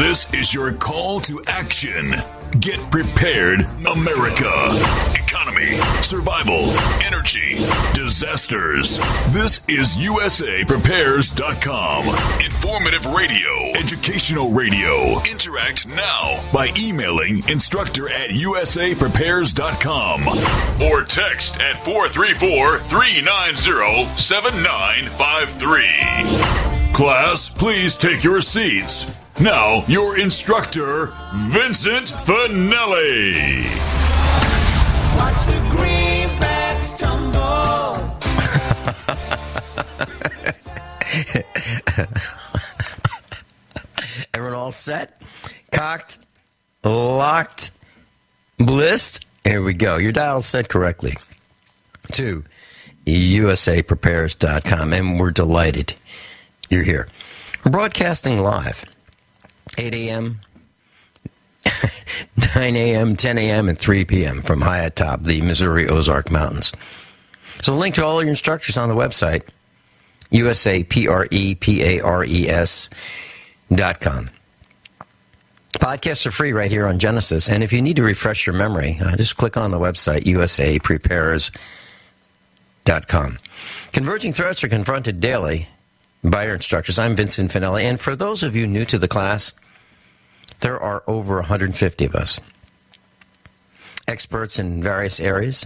This is your call to action. Get prepared, America. Economy, survival, energy, disasters. This is USAPrepares.com. Informative radio, educational radio. Interact now by emailing instructor@USAPrepares.com or text at 434-390-7953. Class, please take your seats. Now, your instructor, Vincent Finelli. Watch the greenbacks tumble. Everyone all set? Cocked? Locked? Blissed? Here we go. Your dial set correctly to USAPrepares.com, and we're delighted you're here. We're broadcasting live. 8 a.m., 9 a.m., 10 a.m., and 3 p.m. from high atop the Missouri Ozark Mountains. So the link to all your instructors on the website, USAPREPARES.com. Podcasts are free right here on Genesis, and if you need to refresh your memory, just click on the website, USAPrepares.com. Converging threats are confronted daily by your instructors. I'm Vincent Finelli, and for those of you new to the class, there are over 150 of us, experts in various areas.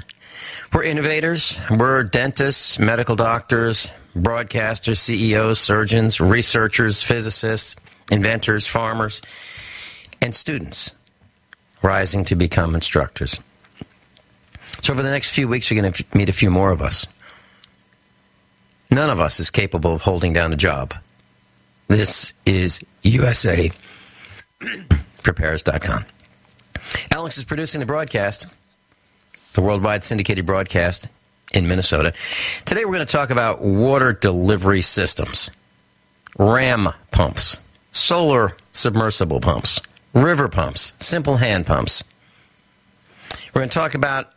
We're innovators, we're dentists, medical doctors, broadcasters, CEOs, surgeons, researchers, physicists, inventors, farmers, and students rising to become instructors. So over the next few weeks, you're going to meet a few more of us. None of us is capable of holding down a job. This is USAPrepares.com. Alex is producing the broadcast, the worldwide syndicated broadcast in Minnesota. Today we're going to talk about water delivery systems, ram pumps, solar submersible pumps, river pumps, simple hand pumps. We're going to talk about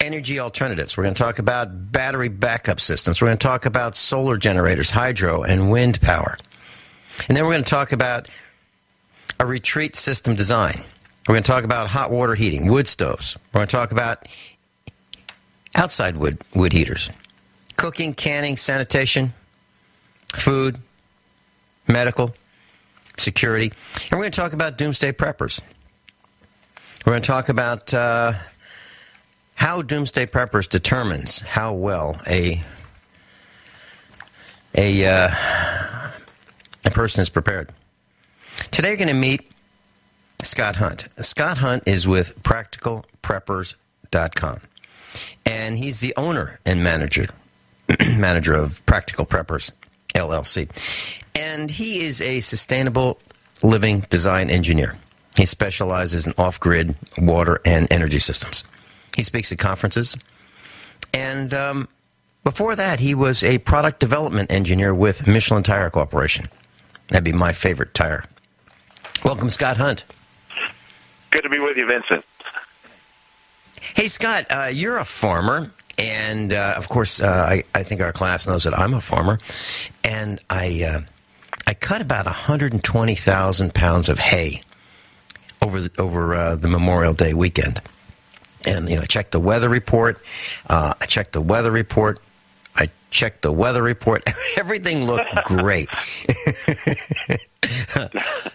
energy alternatives. We're going to talk about battery backup systems. We're going to talk about solar generators, hydro and wind power. And then we're going to talk about a retreat system design. We're going to talk about hot water heating, wood stoves. We're going to talk about outside wood heaters, cooking, canning, sanitation, food, medical, security. And we're going to talk about doomsday preppers. We're going to talk about how doomsday preppers determines how well a person is prepared. Today we're going to meet Scott Hunt. Scott Hunt is with practicalpreppers.com, and he's the owner and manager of Practical Preppers, LLC. And he is a sustainable living design engineer. He specializes in off-grid water and energy systems. He speaks at conferences. And before that, he was a product development engineer with Michelin Tire Corporation. That'd be my favorite tire. Welcome, Scott Hunt. Good to be with you, Vincent. Hey, Scott, you're a farmer. And, of course, I think our class knows that I'm a farmer. And I cut about 120,000 pounds of hay over the Memorial Day weekend. And, I checked the weather report. Everything looked great.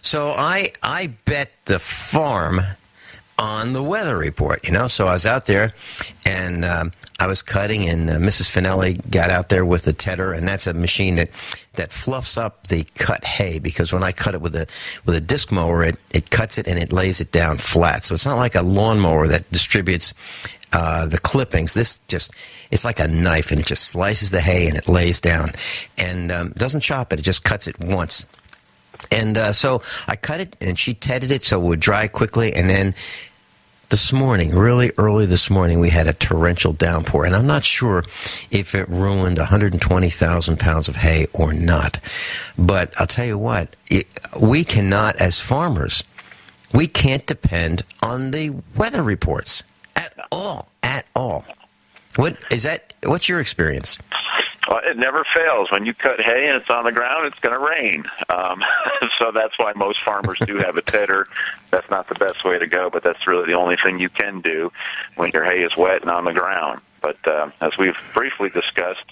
So I bet the farm on the weather report, So I was out there, and I was cutting, and Mrs. Finelli got out there with the tedder, and that's a machine that fluffs up the cut hay, because when I cut it with a disc mower, it cuts it and it lays it down flat. So it's not like a lawnmower that distributes the clippings. It's like a knife, and it just slices the hay and it lays down, and doesn't chop it. It just cuts it once. And so I cut it, and she tedded it so it would dry quickly, and then this morning, really early this morning, we had a torrential downpour, and I'm not sure if it ruined 120,000 pounds of hay or not. But I'll tell you what, we cannot, as farmers, we can't depend on the weather reports at all. What's your experience? Well, it never fails. When you cut hay and it's on the ground, it's going to rain. So that's why most farmers do have a tedder. That's not the best way to go, but that's really the only thing you can do when your hay is wet and on the ground. But as we've briefly discussed,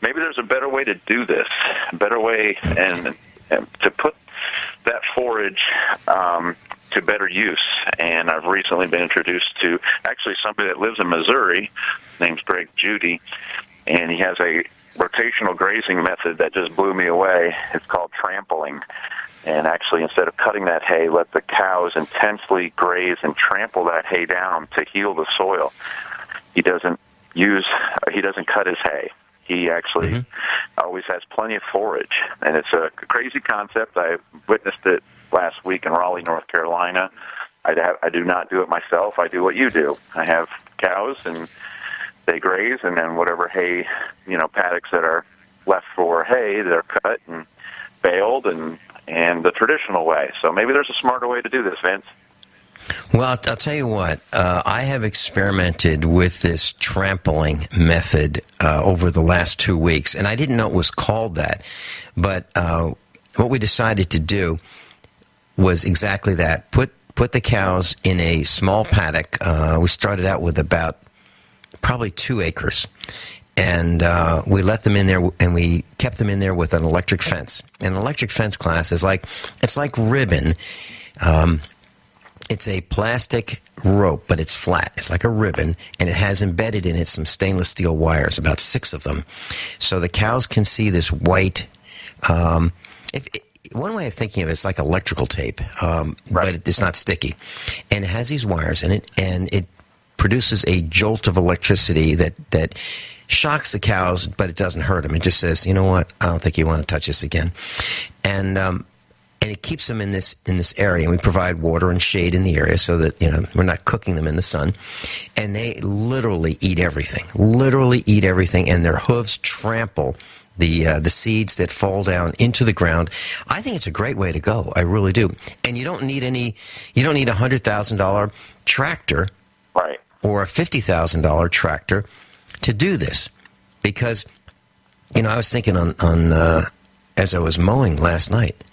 maybe there's a better way to do this, a better way and to put that forage to better use. And I've recently been introduced to actually somebody that lives in Missouri, name's Greg Judy, and he has a rotational grazing method that just blew me away. It's called trampling. And actually, instead of cutting that hay, let the cows intensely graze and trample that hay down to heal the soil. He doesn't cut his hay. He actually always has plenty of forage. And it's a crazy concept. I witnessed it last week in Raleigh, North Carolina. I do not do it myself. I do what you do. I have cows, and they graze, and then whatever hay, paddocks that are left for hay, they're cut and baled and the traditional way. So maybe there's a smarter way to do this, Vince. Well, I'll tell you what. I have experimented with this trampling method over the last 2 weeks, and I didn't know it was called that. But what we decided to do was exactly that. Put the cows in a small paddock. We started out with about probably 2 acres. And we let them in there, and we kept them in there with an electric fence. And an electric fence class is like ribbon. It's a plastic rope, but it's flat. It's like a ribbon, and it has embedded in it some stainless steel wires, about 6 of them. So the cows can see this white. One way of thinking of it, it's like electrical tape, but it's not sticky. And it has these wires in it, and it produces a jolt of electricity that shocks the cows, but it doesn't hurt them. It just says, you know what, I don't think you want to touch this again. And it keeps them in this area. And we provide water and shade in the area so that, we're not cooking them in the sun. And they literally eat everything, and their hooves trample the seeds that fall down into the ground. I think it's a great way to go. I really do. And you don't need a $100,000 tractor, right, or a $50,000 tractor to do this, because I was thinking on as I was mowing last night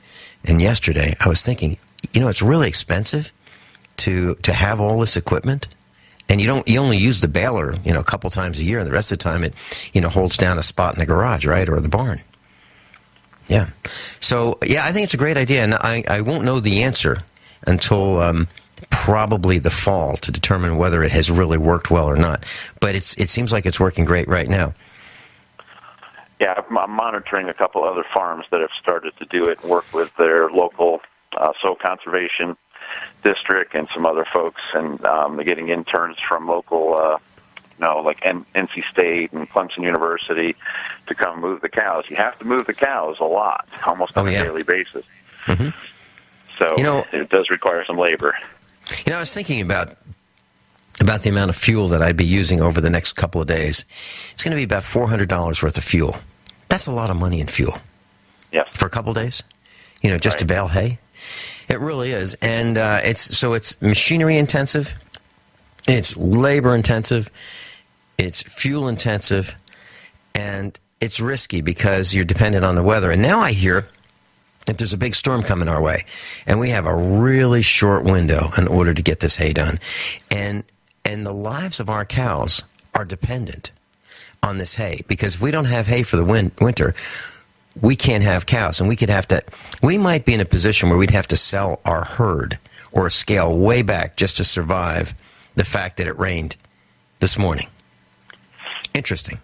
and yesterday, I was thinking, it's really expensive to have all this equipment, and you only use the baler a couple times a year, and the rest of the time it holds down a spot in the garage, right, or the barn. Yeah. So I think it's a great idea, and I won't know the answer until probably the fall to determine whether it has really worked well or not. But it seems like it's working great right now. Yeah, I'm monitoring a couple other farms that have started to do it and work with their local soil conservation district and some other folks, and they're getting interns from local, like NC State and Clemson University to come move the cows. You have to move the cows a lot, almost on a daily basis. Mm-hmm. So it does require some labor. I was thinking about the amount of fuel that I'd be using over the next couple of days. It's going to be about $400 worth of fuel. That's a lot of money in fuel. Yeah. For a couple of days, just to bale hay. It really is. And it's machinery intensive, it's labor intensive, it's fuel intensive, and it's risky because you're dependent on the weather. And now I hear that there's a big storm coming our way, and we have a really short window in order to get this hay done. And the lives of our cows are dependent on this hay, because if we don't have hay for the winter, we can't have cows, and we might be in a position where we'd have to sell our herd or scale way back just to survive the fact that it rained this morning. Interesting.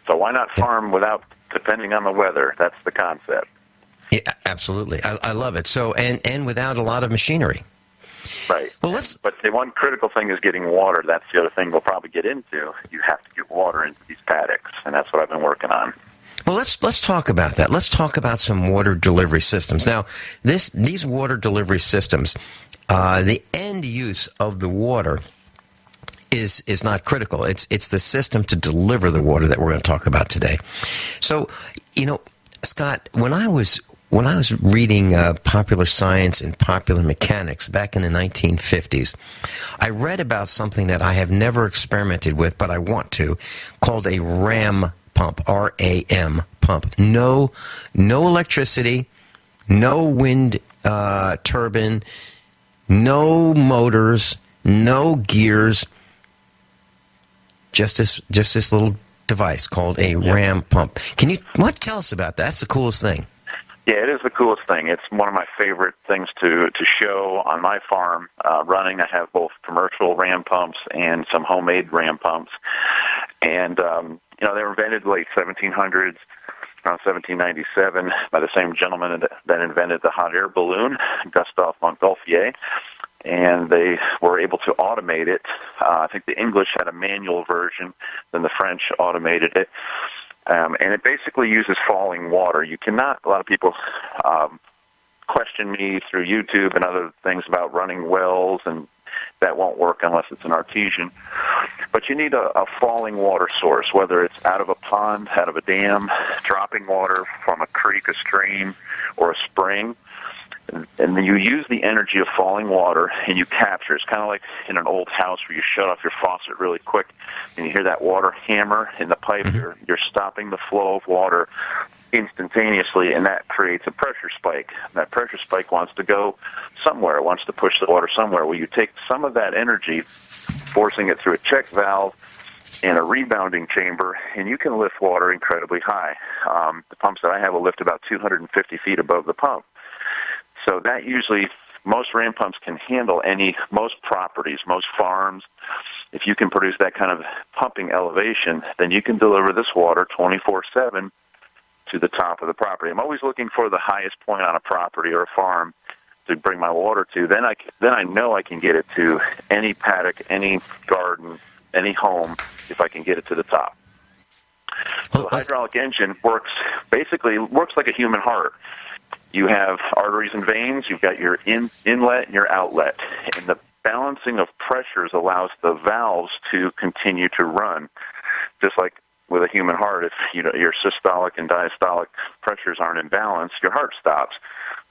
So why not farm without depending on the weather? That's the concept. Yeah, absolutely. I love it. So, and without a lot of machinery. Right. Well, but the one critical thing is getting water. That's the other thing we'll probably get into. You have to get water into these paddocks, and that's what I've been working on. Well, let's talk about that. Let's talk about some water delivery systems. Now, these water delivery systems, the end use of the water is not critical. It's the system to deliver the water that we're going to talk about today. So, Scott, when I was reading Popular Science and Popular Mechanics back in the 1950s, I read about something that I have never experimented with, but I want to, called a ram pump, RAM pump. No electricity, no wind turbine, no motors, no gears. Just this little device called a RAM pump. Can you tell us about that? That's the coolest thing. Yeah, it is the coolest thing. It's one of my favorite things to show on my farm running. I have both commercial RAM pumps and some homemade RAM pumps. And, they were invented late 1700s, around 1797, by the same gentleman that invented the hot air balloon, Gustave Montgolfier. And they were able to automate it. I think the English had a manual version, then the French automated it. And it basically uses falling water. You cannot, a lot of people question me through YouTube and other things about running wells, and that won't work unless it's an artesian. But you need a falling water source, whether it's out of a pond, out of a dam, dropping water from a creek, a stream, or a spring. And then you use the energy of falling water and you capture. It's kind of like in an old house where you shut off your faucet really quick and you hear that water hammer in the pipe. Mm-hmm. You're stopping the flow of water instantaneously, and that creates a pressure spike. That pressure spike wants to go somewhere. It wants to push the water somewhere. Well, you take some of that energy, forcing it through a check valve and a rebounding chamber, and you can lift water incredibly high. The pumps that I have will lift about 250 feet above the pump. So that usually, most RAM pumps can handle most properties, most farms. If you can produce that kind of pumping elevation, then you can deliver this water 24/7 to the top of the property. I'm always looking for the highest point on a property or a farm to bring my water to. Then I know I can get it to any paddock, any garden, any home if I can get it to the top. So the hydraulic engine works like a human heart. You have arteries and veins, you've got your inlet and your outlet, and the balancing of pressures allows the valves to continue to run. Just like with a human heart, if your systolic and diastolic pressures aren't in balance, your heart stops.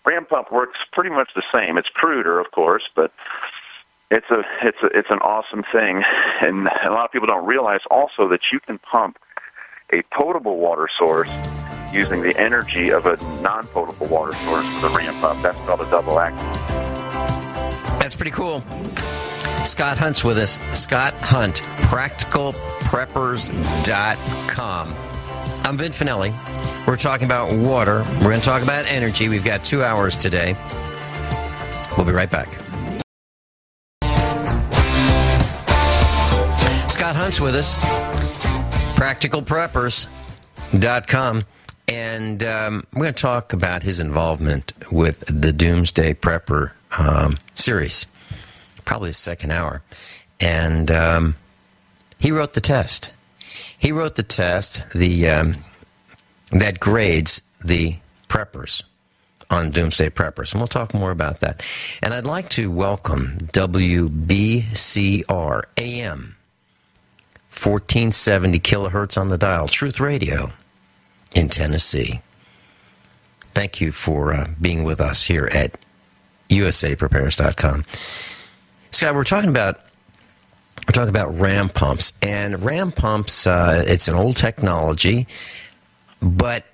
RAM pump works pretty much the same. It's cruder, of course, but it's an awesome thing. And a lot of people don't realize also that you can pump a potable water source using the energy of a non-potable water source with a RAM pump. That's called a double action. That's pretty cool. Scott Hunt's with us. Scott Hunt, practicalpreppers.com. I'm Vin Finelli. We're talking about water. We're going to talk about energy. We've got 2 hours today. We'll be right back. Scott Hunt's with us. practicalpreppers.com. And we're going to talk about his involvement with the Doomsday Prepper series, probably the second hour. And he wrote the test. He wrote the test that grades the preppers on Doomsday Preppers. And we'll talk more about that. And I'd like to welcome WBCR AM, 1470 kilohertz on the dial, Truth Radio in Tennessee. Thank you for being with us here at usaprepares.com. Scott, we're talking about RAM pumps, and RAM pumps, it's an old technology, but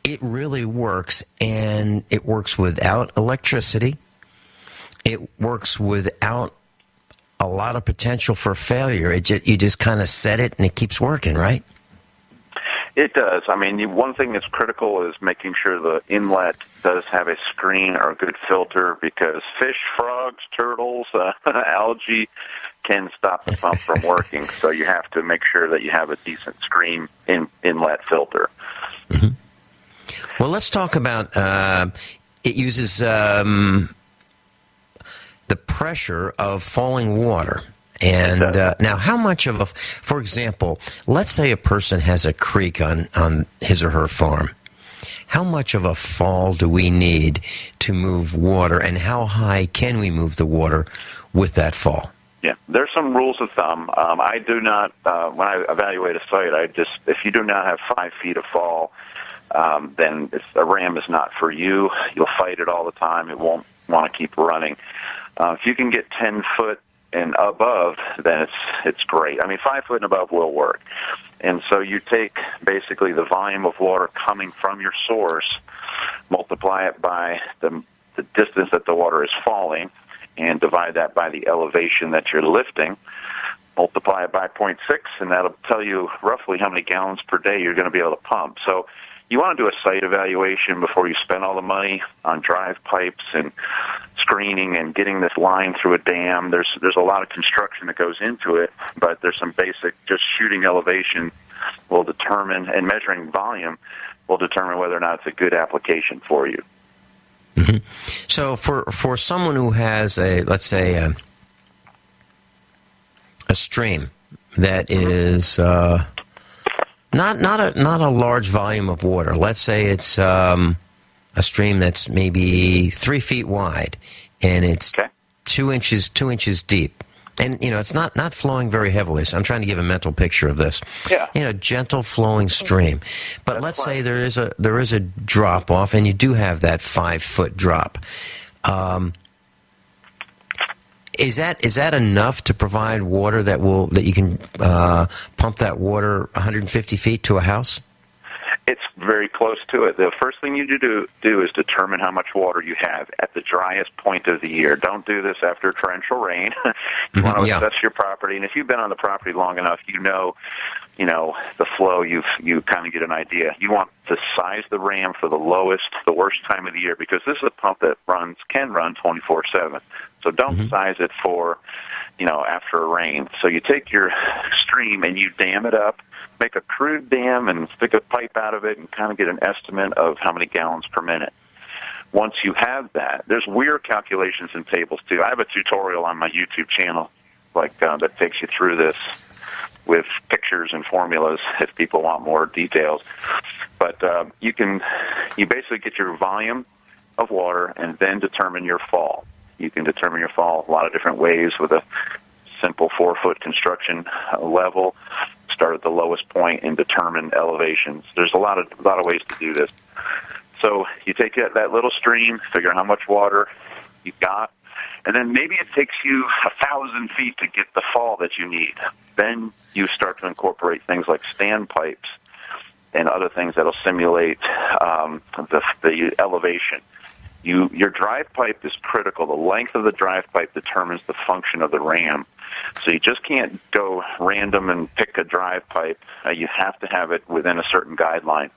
it really works, and it works without electricity. It works without a lot of potential for failure. You just kind of set it, and it keeps working, right? It does. I mean, one thing that's critical is making sure the inlet does have a screen or a good filter, because fish, frogs, turtles, algae can stop the pump from working. So you have to make sure that you have a decent screen inlet filter. Mm-hmm. Well, let's talk about it uses the pressure of falling water. And now, how much of for example, let's say a person has a creek on his or her farm. How much of a fall do we need to move water, and how high can we move the water with that fall? Yeah, there's some rules of thumb. I do not, when I evaluate a site, if you do not have 5 feet of fall, then a RAM is not for you. You'll fight it all the time. It won't want to keep running. If you can get 10 foot and above, then it's great. I mean, 5 foot and above will work. And so you take basically the volume of water coming from your source, multiply it by the distance that the water is falling, and divide that by the elevation that you're lifting, multiply it by 0.6, and that'll tell you roughly how many gallons per day you're going to be able to pump. So you want to do a site evaluation before you spend all the money on drive pipes and screening and getting this line through a dam. There's a lot of construction that goes into it, but there's some basic, just shooting elevation will determine, and measuring volume will determine whether or not it's a good application for you. Mm-hmm. So for someone who has let's say a stream that is not a large volume of water. Let's say it's a stream that's maybe 3 feet wide, and it's 2 inches deep, and it's not flowing very heavily. So I'm trying to give a mental picture of this. Yeah. Gentle flowing stream. But let's say there is a drop off, and you do have that 5 foot drop. Is that enough to provide water that you can pump that water 150 feet to a house? It's very close to it. The first thing you do is determine how much water you have at the driest point of the year. Don't do this after torrential rain. You want to assess your property, and if you've been on the property long enough, you know the flow. You kind of get an idea. You want to size the ram for the worst time of the year, because this is a pump that can run 24/7. So don't size it for after a rain. So you take your stream and you dam it up. Make a crude dam and stick a pipe out of it and kind of get an estimate of how many gallons per minute. Once you have that, there's weird calculations and tables too. I have a tutorial on my YouTube channel that takes you through this with pictures and formulas if people want more details. But you basically get your volume of water and then determine your fall. You can determine your fall a lot of different ways with a simple 4-foot construction level. Start at the lowest point and determine elevations. There's a lot of ways to do this. So you take that little stream, figure out how much water you've got, and then maybe it takes you 1,000 feet to get the fall that you need. Then you start to incorporate things like standpipes and other things that'll simulate the elevation. Your drive pipe is critical. The length of the drive pipe determines the function of the ram. So you just can't go random and pick a drive pipe. You have to have it within a certain guideline.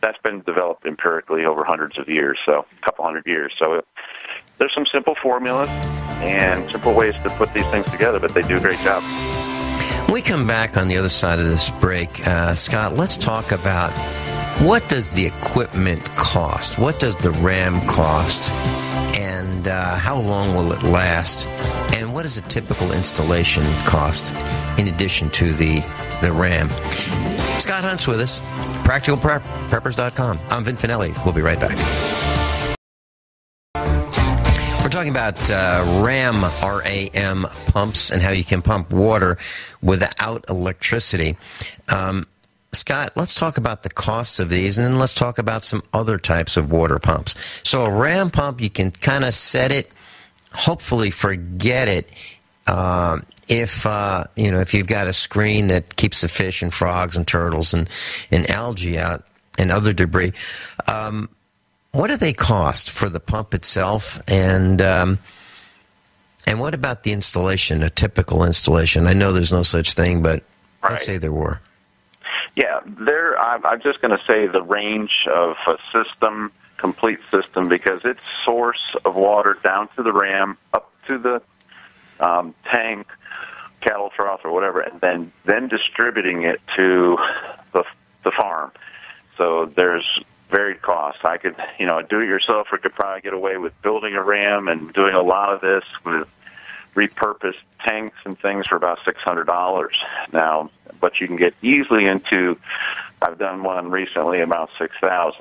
That's been developed empirically over hundreds of years, so a couple hundred years. So there's some simple formulas and simple ways to put these things together, but they do a great job. When we come back on the other side of this break, Scott, let's talk about what does the equipment cost? What does the ram cost? And how long will it last? And what is a typical installation cost in addition to the ram? Scott Hunt's with us, practicalpreppers.com. I'm Vin Finelli. We'll be right back. We're talking about RAM, R-A-M pumps, and how you can pump water without electricity. Scott, let's talk about the costs of these, and then let's talk about some other types of water pumps. So a ram pump, you can kind of set it, hopefully forget it, if you've got a screen that keeps the fish and frogs and turtles and algae out and other debris. What do they cost for the pump itself, and what about the installation, a typical installation? I know there's no such thing, but let's say there were. Yeah, I'm just going to say the range of a system, complete system, because it's source of water down to the ram, up to the tank, cattle trough, or whatever, and then distributing it to the farm. So there's varied costs. I could, a do-it-yourselfer could probably get away with building a ram and doing a lot of this with repurposed tanks and things for about $600 now, but you can get easily into, I've done one recently about $6,000.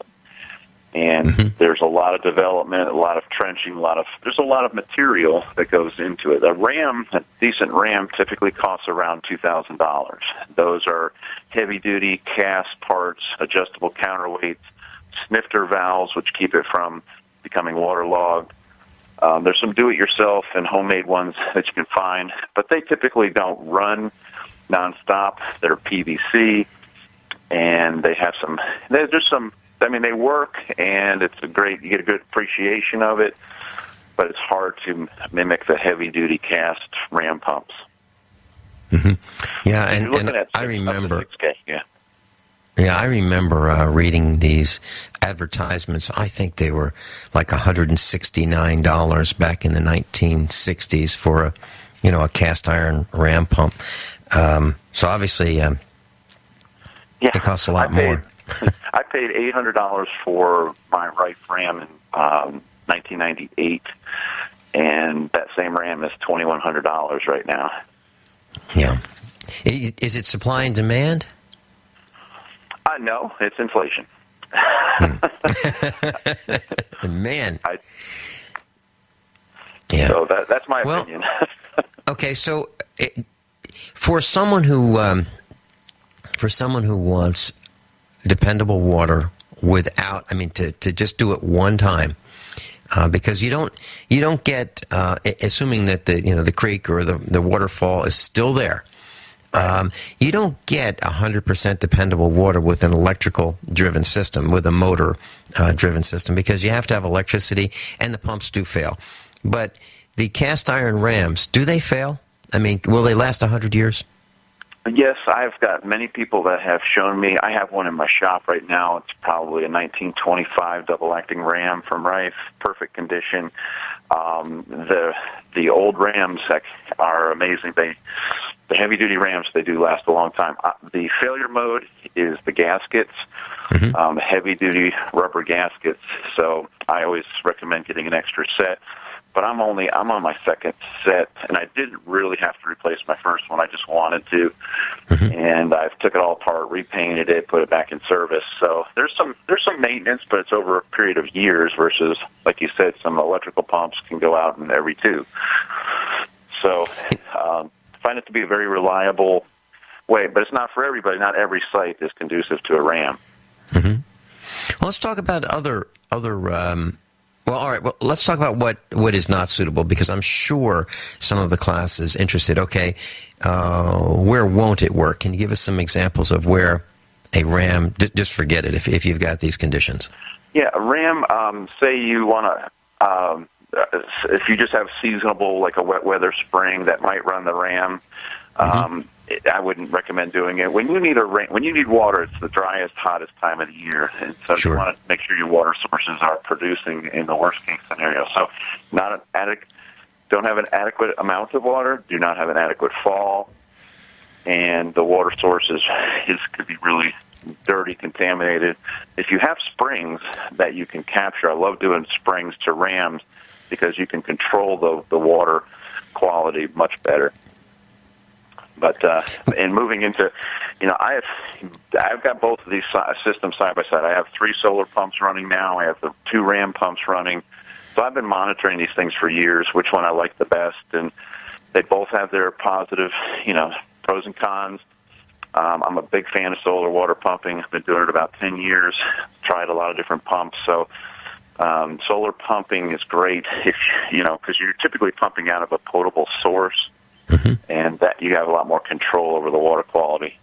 And there's a lot of development, a lot of trenching, there's a lot of material that goes into it. A decent ram typically costs around $2,000. Those are heavy-duty cast parts, adjustable counterweights, snifter valves, which keep it from becoming waterlogged, There's some do-it-yourself and homemade ones that you can find, but they typically don't run nonstop. They're PVC, and they have some. There's some. I mean, they work, and it's a great. You get a good appreciation of it, but it's hard to mimic the heavy-duty cast ram pumps. Mm-hmm. Yeah, and I remember. Yeah, I remember reading these advertisements. I think they were like $169 back in the 1960s for a cast iron ram pump. So obviously, it costs a lot more. I paid $800 for my Rife ram in 1998, and that same ram is $2,100 right now. Yeah, is it supply and demand? No, it's inflation. Man. So that's my opinion. Okay, so for someone who wants dependable water without, to just do it one time, because you don't get, assuming that the creek or the waterfall is still there. You don't get 100% dependable water with an electrical-driven system, with a motor-driven system, because you have to have electricity, and the pumps do fail. But the cast iron rams, do they fail? Will they last 100 years? Yes, I've got many people that have shown me. I have one in my shop right now. It's probably a 1925 double-acting ram from Rife, perfect condition. The old rams are amazing. The heavy-duty rams, they do last a long time. The failure mode is the gaskets, heavy-duty rubber gaskets. So I always recommend getting an extra set. But I'm on my second set, and I didn't really have to replace my first one. I just wanted to, and I've took it all apart, repainted it, put it back in service. So there's some maintenance, but it's over a period of years versus, like you said, some electrical pumps can go out in every 2. So find it to be a very reliable way, but it's not for everybody. Not every site is conducive to a ram. Well, let's talk about other. Well, all right. Well, let's talk about what is not suitable, because I'm sure some of the class is interested. Okay, where won't it work? Can you give us some examples of where a ram, just forget it if you've got these conditions? Yeah, a ram, say you want to, if you just have seasonable, like a wet weather spring that might run the ram, I wouldn't recommend doing it. When you need water, it's the driest, hottest time of the year, and so you want to make sure your water sources are producing in the worst case scenario. So, don't have an adequate amount of water, do not have an adequate fall, and the water sources could be really dirty, contaminated. If you have springs that you can capture, I love doing springs to rams because you can control the water quality much better. But and moving into, I've got both of these systems side by side. I have 3 solar pumps running now. I have the 2 ram pumps running. So I've been monitoring these things for years, which one I like the best, and they both have their positive, pros and cons. I'm a big fan of solar water pumping. I've been doing it about 10 years. Tried a lot of different pumps. So solar pumping is great if because you're typically pumping out of a potable source. And that you have a lot more control over the water quality.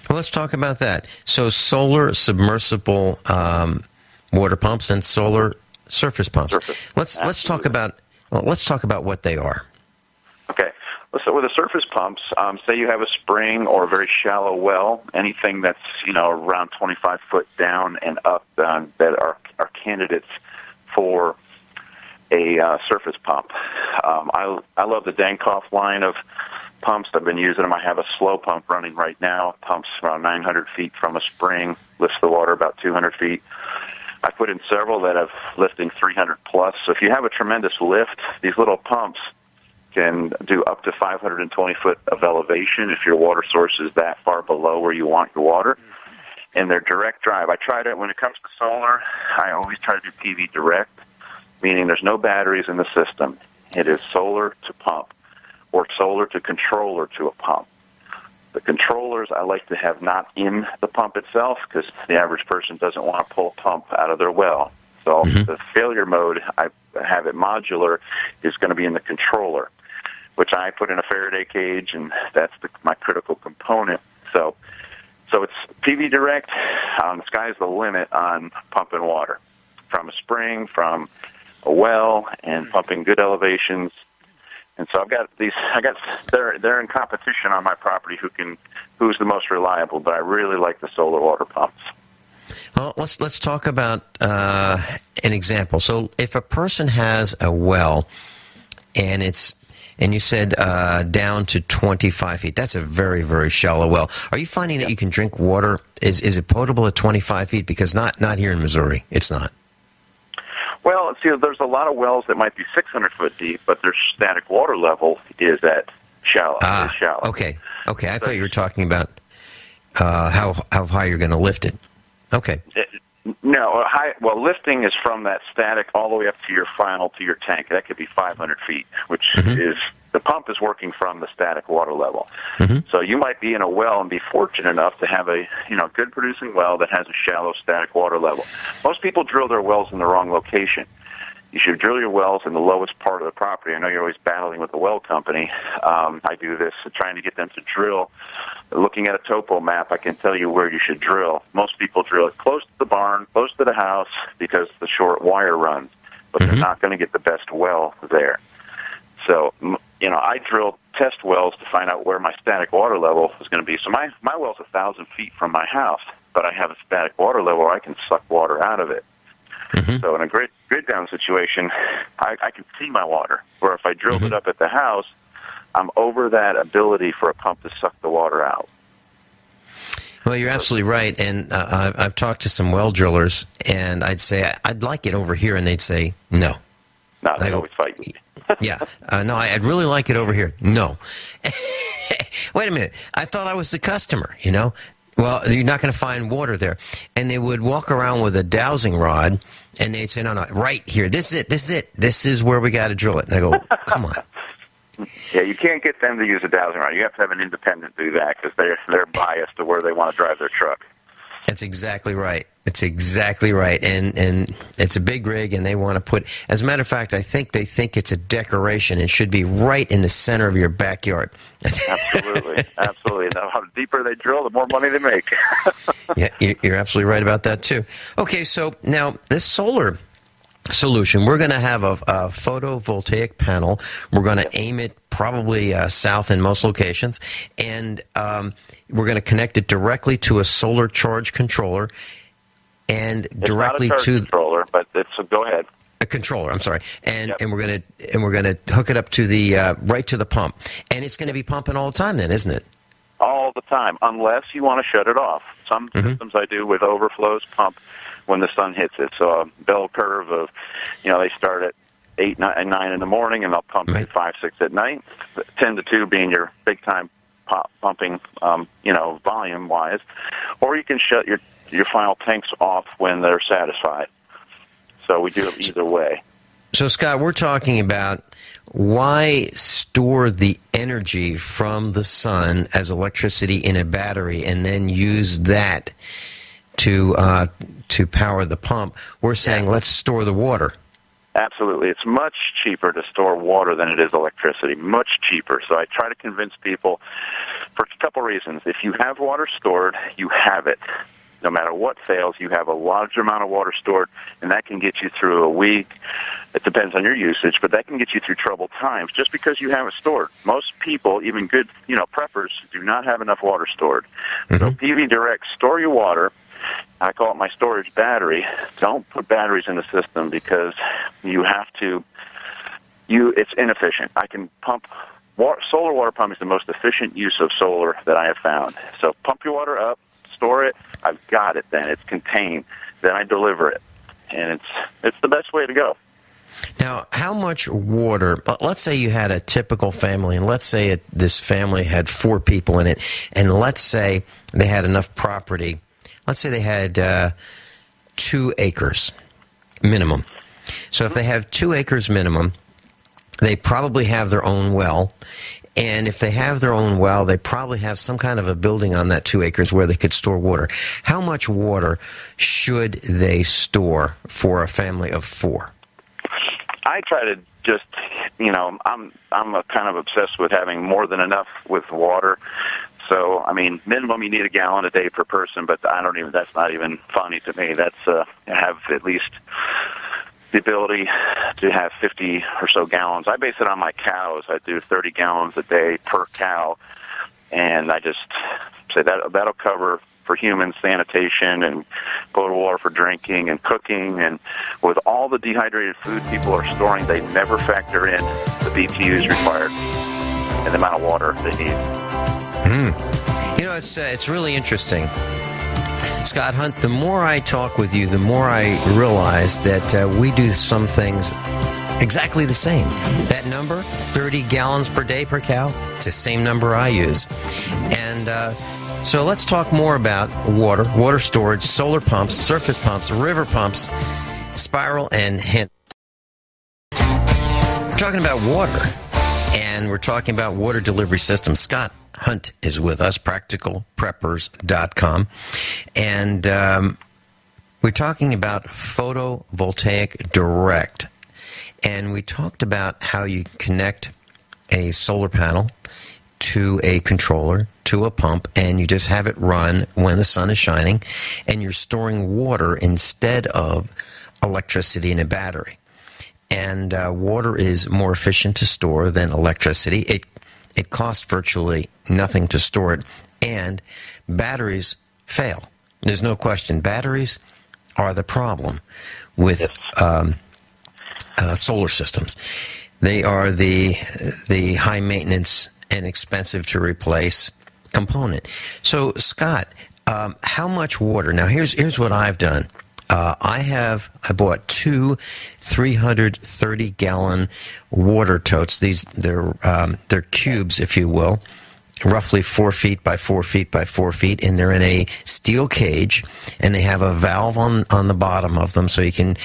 Well, let's talk about that. So, solar submersible water pumps and solar surface pumps. Let's talk about what they are. Okay. So with the surface pumps, say you have a spring or a very shallow well, anything that's around 25 foot down and up that are candidates for a surface pump. I love the Dankoff line of pumps. I've been using them. I have a slow pump running right now. Pumps around 900 feet from a spring, lifts the water about 200 feet. I put in several that have lifting 300 plus. So if you have a tremendous lift, these little pumps can do up to 520 foot of elevation if your water source is that far below where you want your water. And they're direct drive. I tried it when it comes to solar. I always try to do PV direct, meaning there's no batteries in the system. It is solar to pump or solar to controller to a pump. The controllers I like to have not in the pump itself because the average person doesn't want to pull a pump out of their well. So the failure mode, I have it modular, is going to be in the controller, which I put in a Faraday cage, and that's my critical component. So it's PV Direct. The sky's the limit on pumping water from a spring, from a well, and pumping good elevations. And so they're in competition on my property who's the most reliable, but I really like the solar water pumps. Well, let's talk about an example. So if a person has a well and you said down to 25 feet, that's a very, very shallow well. Are you finding that you can drink water? Is it potable at 25 feet? Because not here in Missouri, it's not. Well, see, there's a lot of wells that might be 600 foot deep, but their static water level is at shallow. Okay. I thought you were talking about how high you're going to lift it. Okay. No, lifting is from that static all the way up to your tank. That could be 500 feet, which is the pump is working from the static water level. So you might be in a well and be fortunate enough to have a good producing well that has a shallow static water level. Most people drill their wells in the wrong location. You should drill your wells in the lowest part of the property. I know you're always battling with the well company. I do this, trying to get them to drill. Looking at a topo map, I can tell you where you should drill. Most people drill it close to the barn, close to the house, because the short wire runs. But they're not going to get the best well there. So, I drilled test wells to find out where my static water level was going to be. So my well's 1,000 feet from my house, but I have a static water level where I can suck water out of it. So in a grid down situation, I can see my water. Where if I drilled it up at the house, I'm over that ability for a pump to suck the water out. Well, you're absolutely right. And I've talked to some well drillers, and I'd say, I'd like it over here, and they'd say, no. No, they always fight with me. No, I'd really like it over here. No. Wait a minute. I thought I was the customer, Well, you're not going to find water there. And they would walk around with a dowsing rod, and they'd say, no, right here. This is it. This is where we got to drill it. And I go, come on. Yeah, you can't get them to use a dowsing rod. You have to have an independent do that because they're biased to where they want to drive their truck. That's exactly right. It's exactly right. And it's a big rig, and they want to put... As a matter of fact, I think they think it's a decoration. It should be right in the center of your backyard. Absolutely. Absolutely. Now, how deeper they drill, the more money they make. Yeah, you're absolutely right about that, too. Okay, so now this solar solution, we're going to have a photovoltaic panel. We're going to aim it probably south in most locations, and we're going to connect it directly to a solar charge controller, and directly it's not a charge controller, but go ahead. A controller, I'm sorry, and we're going to hook it up to the right to the pump, and it's going to be pumping all the time, then, isn't it? All the time, unless you want to shut it off. Some systems I do with overflows pump when the sun hits it. So a bell curve of, they start at 8, 9 in the morning, and they'll pump to 5, 6 at night. 10 to 2 being your big time pumping, volume wise, or you can shut your final tanks off when they're satisfied. So we do it either way. So Scott, we're talking about why store the energy from the sun as electricity in a battery and then use that to power the pump. We're saying let's store the water. Absolutely. It's much cheaper to store water than it is electricity. Much cheaper. So I try to convince people for a couple reasons. If you have water stored, you have it. No matter what fails, you have a large amount of water stored, and that can get you through a week. It depends on your usage, but that can get you through troubled times just because you have it stored. Most people, even good, preppers, do not have enough water stored. So PV Direct, store your water. I call it my storage battery. Don't put batteries in the system because you have to. It's inefficient. I can pump. Solar water pump is the most efficient use of solar that I have found. So pump your water up, store it. I've got it. Then it's contained. Then I deliver it, and it's the best way to go. Now, how much water, let's say you had a typical family, and let's say this family had 4 people in it, and let's say they had enough property. Let's say they had 2 acres minimum. So if they have 2 acres minimum, they probably have their own well. And if they have their own well, they probably have some kind of a building on that 2 acres where they could store water. How much water should they store for a family of 4? I try to just, I'm a kind of obsessed with having more than enough with water. So, I mean, minimum you need a gallon a day per person, but that's not even funny to me. That's, have at least the ability to have 50 or so gallons. I base it on my cows. I do 30 gallons a day per cow, and I just say that'll cover for human sanitation and potable water for drinking and cooking. And with all the dehydrated food people are storing, they never factor in the BTUs required and the amount of water they need. It's really interesting. Scott Hunt, the more I talk with you, the more I realize that we do some things exactly the same. That number, 30 gallons per day per cow, it's the same number I use. And so let's talk more about water storage, solar pumps, surface pumps, river pumps, spiral, and hint. We're talking about water, and we're talking about water delivery systems. Scott Hunt is with us, practicalpreppers.com, and we're talking about photovoltaic direct, and we talked about how you connect a solar panel to a controller, to a pump, and you just have it run when the sun is shining, and you're storing water instead of electricity in a battery. And water is more efficient to store than electricity. It costs virtually nothing to store it, and batteries fail. There's no question. Batteries are the problem with solar systems. They are the high maintenance and expensive to replace component. So, Scott, how much water? Now, here's what I've done. I bought 2 330-gallon water totes. They're cubes, if you will, roughly 4 feet by 4 feet by 4 feet, and they're in a steel cage, and they have a valve on the bottom of them so you can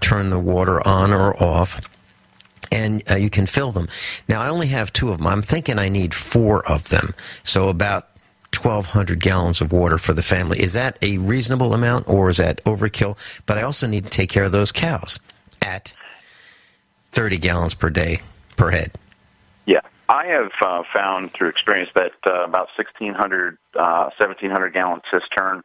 turn the water on or off, and you can fill them. Now, I only have 2 of them. I'm thinking I need 4 of them, so about 1,200 gallons of water for the family. Is that a reasonable amount, or is that overkill? But I also need to take care of those cows at 30 gallons per day per head. Yeah, I have found through experience that about 1,600, 1,700-gallon cistern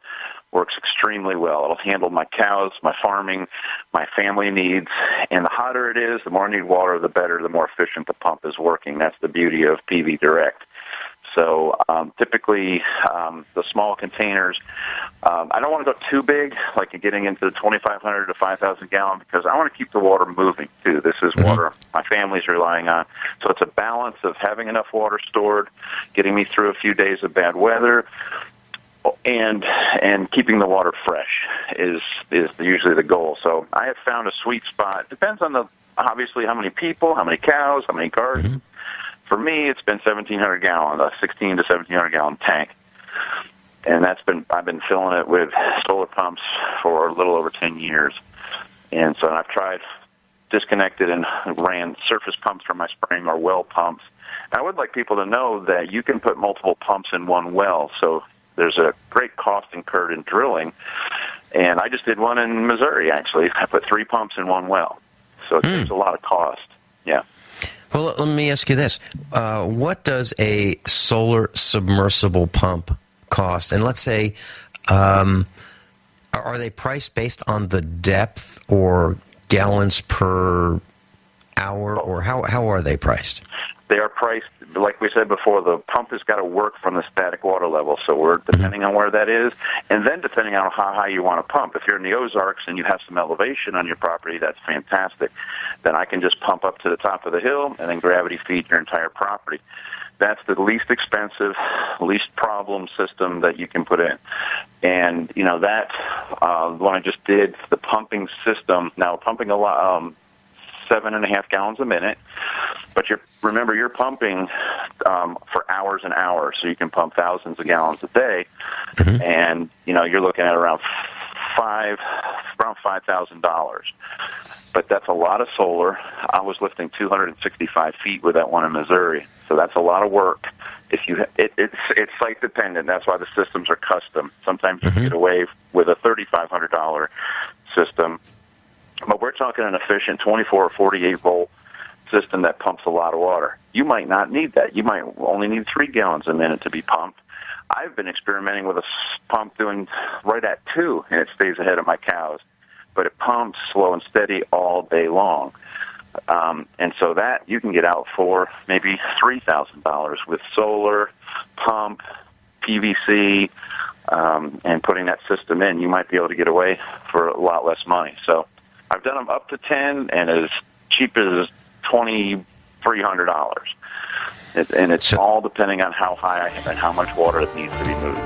works extremely well. It'll handle my cows, my farming, my family needs, and the hotter it is, the more I need water, the better, the more efficient the pump is working. That's the beauty of PV Direct. So typically, the small containers, I don't want to go too big, like getting into the 2,500 to 5,000 gallon, because I want to keep the water moving, too. This is water my family's relying on. So it's a balance of having enough water stored, getting me through a few days of bad weather, and keeping the water fresh is usually the goal. So I have found a sweet spot. Depends on obviously how many people, how many cows, how many gardens. For me, it's been 1,700 gallons, a 16 to 1,700 gallon tank, and I've been filling it with solar pumps for a little over 10 years. And so I've tried disconnected and ran surface pumps for my spraying or well pumps. And I would like people to know that you can put multiple pumps in one well. So there's a great cost incurred in drilling, and I just did one in Missouri. Actually, I put 3 pumps in one well, so it saves a lot of cost. Yeah. Well, let me ask you this. What does a solar submersible pump cost? And let's say, are they priced based on the depth or gallons per hour, or how are they priced? They are priced, like we said before, the pump has got to work from the static water level, so we're depending on where that is, and then depending on how high you want to pump. If you're in the Ozarks and you have some elevation on your property, that's fantastic. Then I can just pump up to the top of the hill and then gravity feed your entire property. That's the least expensive, least problem system that you can put in. And, that one I just did, the pumping system, now pumping a lot, 7.5 gallons a minute, but remember you're pumping for hours and hours, so you can pump thousands of gallons a day, and you're looking at around $5,000. but that's a lot of solar. I was lifting 265 feet with that one in Missouri, so that's a lot of work. If you, it's site dependent. That's why the systems are custom. Sometimes you can get away with a $3,500 system, but we're talking an efficient 24 or 48 volt system that pumps a lot of water. You might not need that. You might only need 3 gallons a minute to be pumped. I've been experimenting with a pump doing right at 2, and it stays ahead of my cows. But it pumps slow and steady all day long. And so that you can get out for maybe $3,000 with solar, pump, PVC, and putting that system in. You might be able to get away for a lot less money. So I've done them up to 10 and as cheap as $2,300. And it's all depending on how high and how much water it needs to be moved.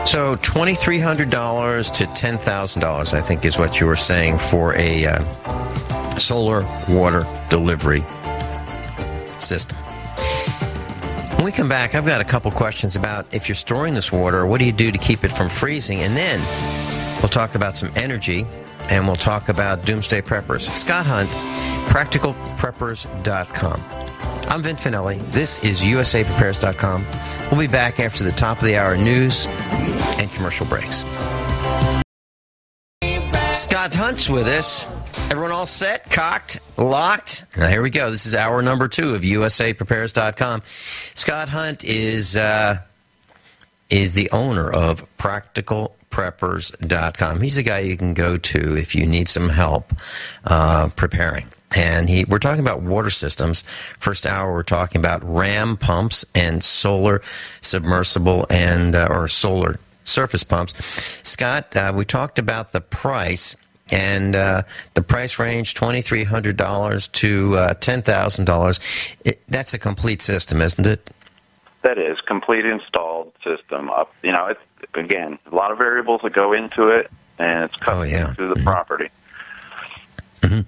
So $2,300 to $10,000, I think, is what you were saying for a solar water delivery system. When we come back, I've got a couple questions about if you're storing this water, what do you do to keep it from freezing? And then we'll talk about some energy, and we'll talk about doomsday preppers. Scott Hunt, practicalpreppers.com. I'm Vin Finelli. This is USAPrepares.com. We'll be back after the top of the hour news and commercial breaks. Scott Hunt's with us. Everyone all set, cocked, locked? Now, here we go. This is hour number 2 of USAPrepares.com. Scott Hunt is the owner of practicalpreppers.com. He's the guy you can go to if you need some help preparing. And we're talking about water systems. First hour, we're talking about ram pumps and solar submersible and or solar surface pumps. Scott, we talked about the price, and the price range $2,300 to $10,000. That's a complete system, isn't it? That is complete installed system. It's again a lot of variables that go into it, and it's custom to the property. Mm-hmm.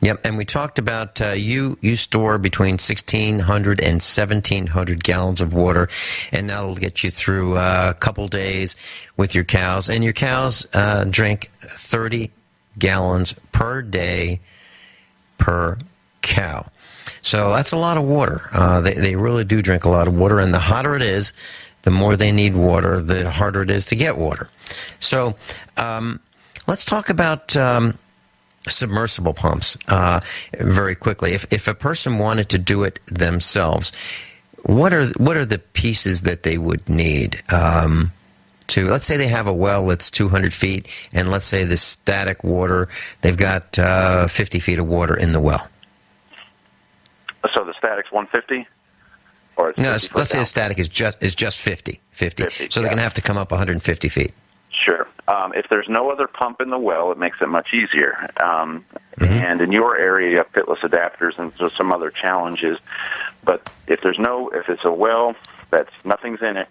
Yep, and we talked about you store between 1,600 and 1,700 gallons of water, and that'll get you through a couple days with your cows. And your cows drink 30 gallons per day per cow. So that's a lot of water. They really do drink a lot of water, and the hotter it is, the more they need water, the harder it is to get water. So let's talk about submersible pumps very quickly. If a person wanted to do it themselves, what are the pieces that they would need to, let's say they have a well that's 200 feet, and let's say the static water, they've got 50 feet of water in the well. So the static's 150? Or it's no, let's say the static is just 50. So they're going to have to come up 150 feet. Sure. If there's no other pump in the well, it makes it much easier. And in your area, you have pitless adapters and there's some other challenges. But if it's a well that's nothing's in it,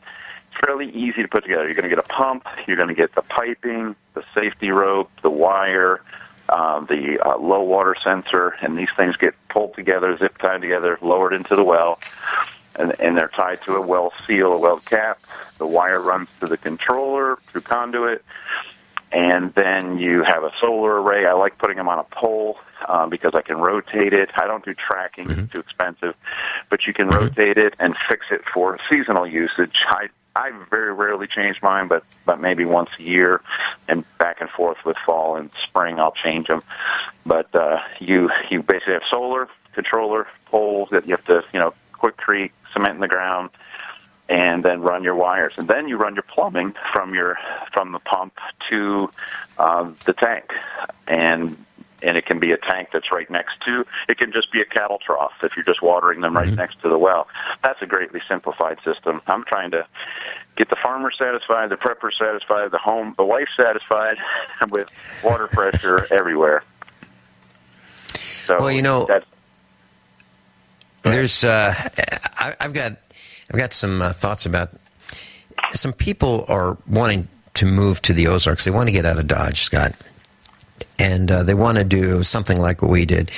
it's fairly easy to put together. You're going to get a pump, you're going to get the piping, the safety rope, the wire, the low water sensor, and these things get pulled together, zip tied together, lowered into the well, and they're tied to a well seal, a well cap. The wire runs to the controller through conduit, and then you have a solar array. I like putting them on a pole because I can rotate it. I don't do tracking; it's too expensive, but you can rotate it and fix it for seasonal usage. I very rarely change mine, but maybe once a year, and back and forth with fall and spring, I'll change them. But you basically have solar, controller, poles that you have to quick-crete, cement in the ground, and then run your wires. And then you run your plumbing from the pump to the tank. And it can be a tank that's right next to, it can just be a cattle trough if you're just watering them right next to the well. That's a greatly simplified system. I'm trying to get the farmer satisfied, the prepper satisfied, the wife satisfied with water pressure everywhere. So well, that's, there's I've got some thoughts about some people are wanting to move to the Ozarks. They want to get out of Dodge, Scott. And they want to do something like what we did.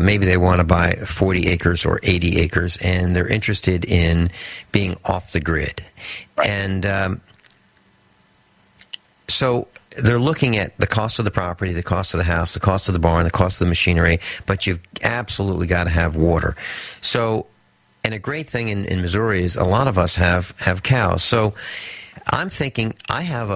Maybe they want to buy 40 acres or 80 acres, and they're interested in being off the grid. Right. And so they're looking at the cost of the property, the cost of the house, the cost of the barn, the cost of the machinery, but you've absolutely got to have water. So, and a great thing in Missouri is a lot of us have cows. So I'm thinking I have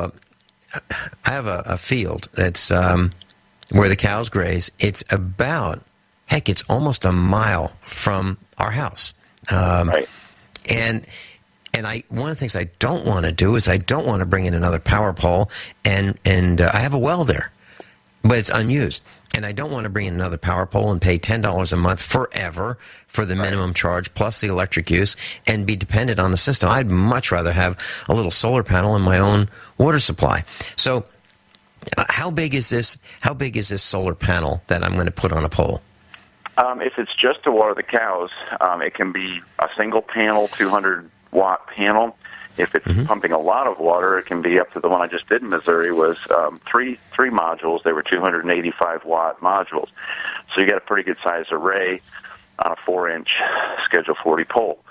a field that's where the cows graze. It's about, heck, it's almost a mile from our house. Right. And one of the things I don't want to do is I don't want to bring in another power pole, and I have a well there, but it's unused. And I don't want to bring in another power pole and pay $10 a month forever for the minimum charge plus the electric use and be dependent on the system. I'd much rather have a little solar panel in my own water supply. So how big is this solar panel that I'm going to put on a pole? If it's just to water the cows, it can be a single panel, 200-watt panel. If it's pumping a lot of water, it can be up to the one I just did in Missouri was three modules. They were 285-watt modules. So you got a pretty good-sized array on a 4-inch Schedule 40 pole.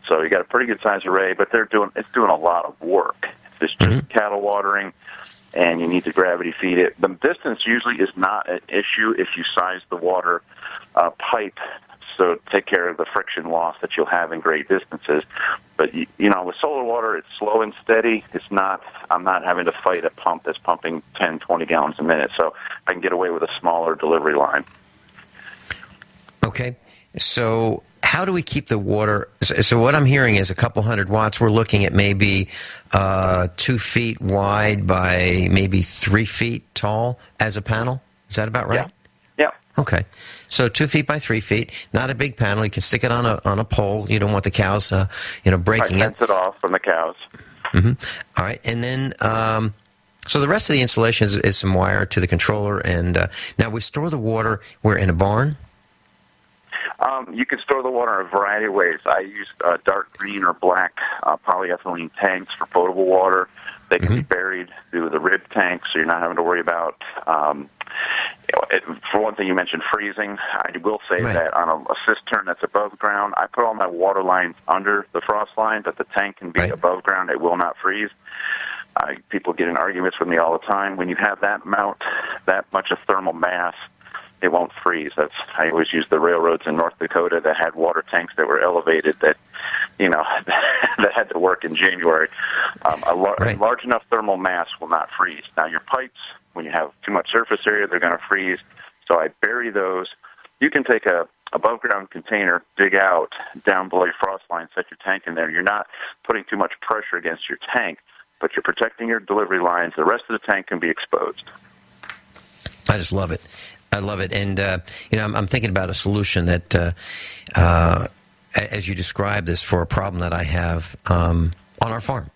So you got a pretty good-sized array, but it's doing a lot of work. If it's just cattle watering and you need to gravity feed it, the distance usually is not an issue if you size the water pipe, so take care of the friction loss that you'll have in great distances. But with solar water, it's slow and steady. I'm not having to fight a pump that's pumping 10, 20 gallons a minute, so I can get away with a smaller delivery line. Okay, so how do we keep the water? So what I'm hearing is a couple 100 watts. We're looking at maybe 2 feet wide by maybe 3 feet tall as a panel. Is that about right? Yeah. Okay, so 2 feet by 3 feet, not a big panel. You can stick it on a pole. You don't want the cows, breaking it. Fence it off from the cows. All right, and then so the rest of the installation is some wire to the controller. And now we store the water. We're in a barn. You can store the water in a variety of ways. I use dark green or black polyethylene tanks for potable water. They can be buried through the rib tank, so you're not having to worry about. For one thing, you mentioned freezing. I will say that on a cistern that's above ground, I put all my water lines under the frost line, but the tank can be above ground. It will not freeze. People get in arguments with me all the time. When you have that much of thermal mass, it won't freeze. I always use the railroads in North Dakota that had water tanks that were elevated that that had to work in January. A large enough thermal mass will not freeze. Now, your pipes, when you have too much surface area, they're going to freeze. So I bury those. You can take a above-ground container, dig out down below your frost line, set your tank in there. You're not putting too much pressure against your tank, but you're protecting your delivery lines. The rest of the tank can be exposed. I just love it. I love it. And, I'm thinking about a solution that, as you describe this, for a problem that I have on our farm.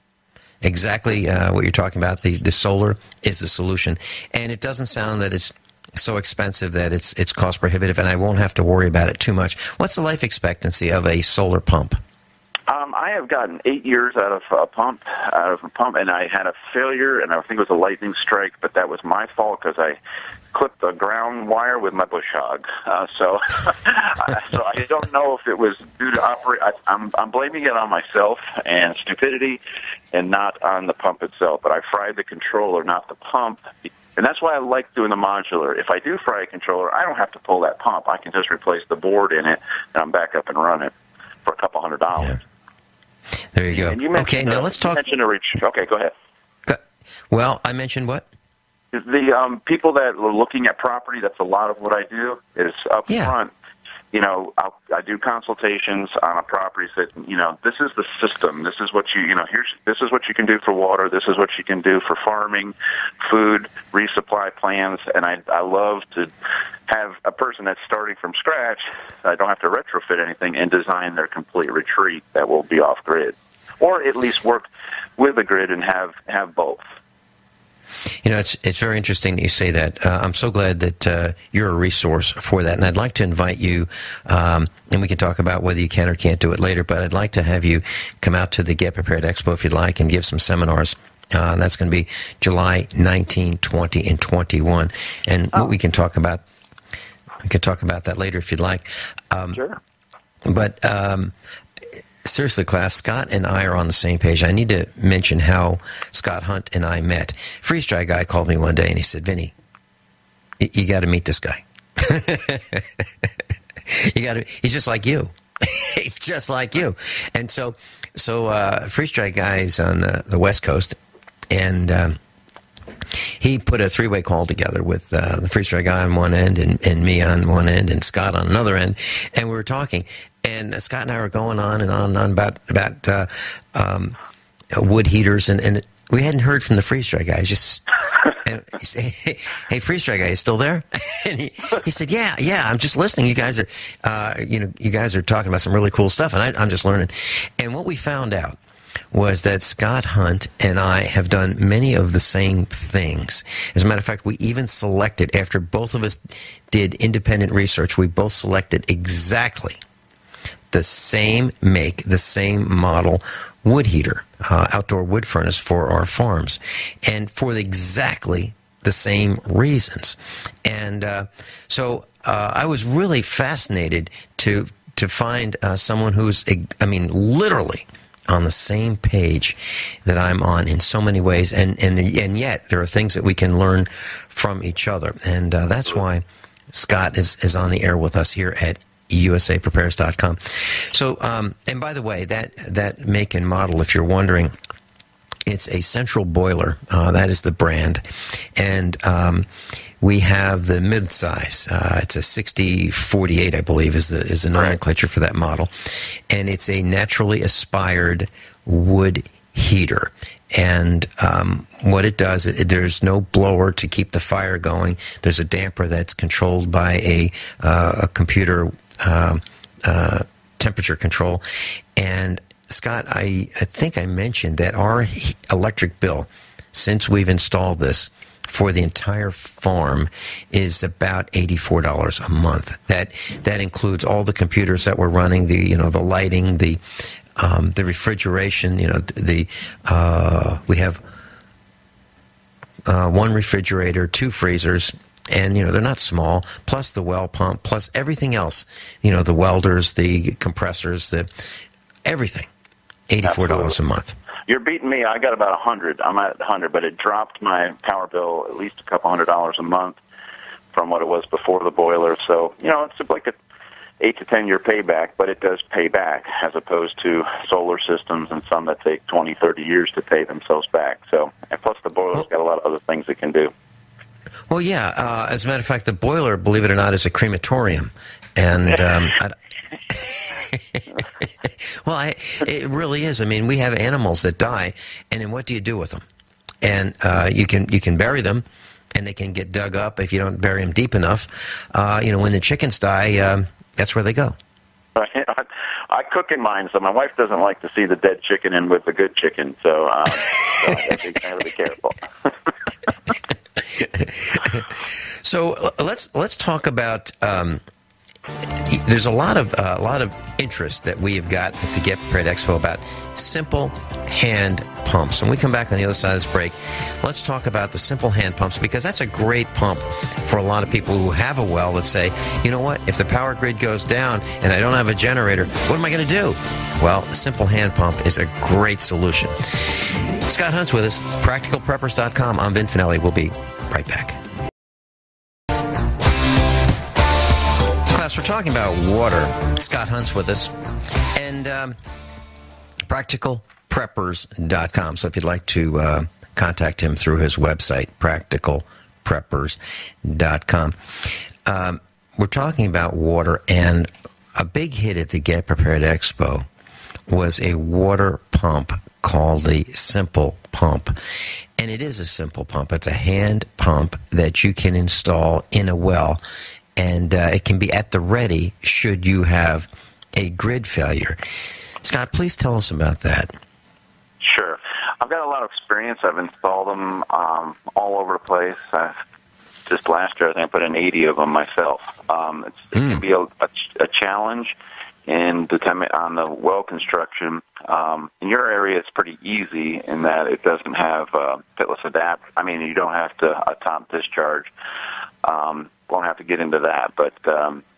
Exactly what you're talking about. The solar is the solution. And it doesn't sound that it's so expensive that it's cost prohibitive, and I won't have to worry about it too much. What's the life expectancy of a solar pump? I have gotten 8 years out of a pump, and I had a failure, and I think it was a lightning strike, but that was my fault because I clipped the ground wire with my bush hog. So I don't know if it was due to operate. I'm blaming it on myself and stupidity, and not on the pump itself. But I fried the controller, not the pump. And that's why I like doing the modular. If I do fry a controller, I don't have to pull that pump. I can just replace the board in it, and I'm back up and running for a couple $100. Yeah. There you go. And you mentioned, now let's talk. Okay, go ahead. Well, I mentioned what? The people that are looking at property, that's a lot of what I do, is up front. I do consultations on a property that, this is the system. This is what this is what you can do for water. This is what you can do for farming, food, resupply plans. And I love to have a person that's starting from scratch. I don't have to retrofit anything and design their complete retreat that will be off grid, or at least work with the grid and have both. It's very interesting that you say that. I'm so glad that you're a resource for that, and I'd like to invite you, and we can talk about whether you can or can't do it later, but I'd like to have you come out to the Get Prepared Expo if you'd like and give some seminars. That's going to be July 19, 20, and 21, and we can talk about that later if you'd like. Sure. But seriously, class, Scott and I are on the same page. I need to mention how Scott Hunt and I met. Freeze dry guy called me one day and he said, Vinny, you got to meet this guy. He's just like you. He's just like you. And so freeze dry guy's on the West Coast, and he put a three-way call together with the freeze dry guy on one end and me on one end and Scott on another end, and we were talking. And Scott and I were going on and on and on about wood heaters, and we hadn't heard from the freeze dry guy. And he said, hey, freeze dry guy, you still there? And he said, yeah, I'm just listening. You guys are talking about some really cool stuff, and I'm just learning. And what we found out was that Scott Hunt and I have done many of the same things. As a matter of fact, we even selected, after both of us did independent research, we both selected exactly the same make, the same model wood heater, outdoor wood furnace for our farms, and for exactly the same reasons. And so I was really fascinated to find someone who's, literally on the same page that I'm on in so many ways, and yet there are things that we can learn from each other. And that's why Scott is on the air with us here at usaprepares.com. So, and by the way, that make and model, if you're wondering, it's a central boiler. That is the brand. And we have the mid-size. It's a 6048, I believe, is the nomenclature for that model. And it's a naturally aspired wood heater. And what it does, there's no blower to keep the fire going. There's a damper that's controlled by a computer temperature control. And Scott, I think I mentioned that our electric bill, since we've installed this for the entire farm, is about $84 a month. That includes all the computers that we're running, the lighting, the refrigeration. We have one refrigerator, two freezers. And, they're not small, plus the well pump, plus everything else, the welders, the compressors, everything, $84 a month. You're beating me. I got about 100. I'm at 100, but it dropped my power bill at least a couple $100 a month from what it was before the boiler. So, it's like a 8 to 10 year payback, but it does pay back as opposed to solar systems and some that take 20, 30 years to pay themselves back. So, and plus the boiler's got a lot of other things it can do. Well, yeah. As a matter of fact, the boiler, believe it or not, is a crematorium, and it really is. I mean, we have animals that die, and then what do you do with them? And you can bury them, and they can get dug up if you don't bury them deep enough. When the chickens die, that's where they go. I cook in mine, so my wife doesn't like to see the dead chicken in with the good chicken, so I have to be careful. So let's talk about. There's a lot of interest that we have got at the Get Prepared Expo about simple hand pumps. When we come back on the other side of this break, let's talk about the simple hand pumps, because that's a great pump for a lot of people who have a well that say, you know what, if the power grid goes down and I don't have a generator, what am I going to do? Well, a simple hand pump is a great solution. Scott Hunt's with us, practicalpreppers.com. I'm Vincent Finelli. We'll be right back. Class, we're talking about water. Scott Hunt's with us, and practicalpreppers.com. So if you'd like to contact him through his website, practicalpreppers.com. We're talking about water, and a big hit at the Get Prepared Expo was a water pump called the Simple Pump. And it is a simple pump. It's a hand pump that you can install in a well, and it can be at the ready should you have a grid failure. Scott, please tell us about that. Sure. I've got a lot of experience. I've installed them all over the place. Just last year, I think I put in 80 of them myself. It can be a challenge in on the well construction. In your area, it's pretty easy in that it doesn't have pitless adapt. I mean, you don't have to a top discharge. Won't have to get into that, but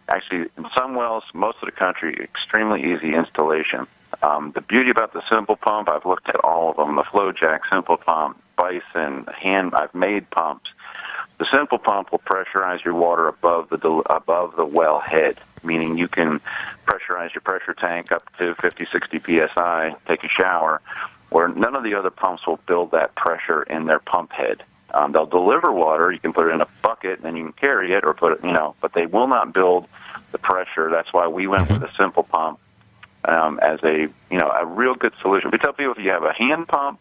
actually, in some wells, most of the country, extremely easy installation. The beauty about the simple pump, I've looked at all of them, the FlowJack, simple pump, Bison, I've made pumps. The simple pump will pressurize your water above the well head, meaning you can pressurize your pressure tank up to 50, 60 psi, take a shower, where none of the other pumps will build that pressure in their pump head. They'll deliver water. You can put it in a bucket, and then you can carry it, or put it, but they will not build the pressure. That's why we went with a simple pump as a real good solution. We tell people if you have a hand pump,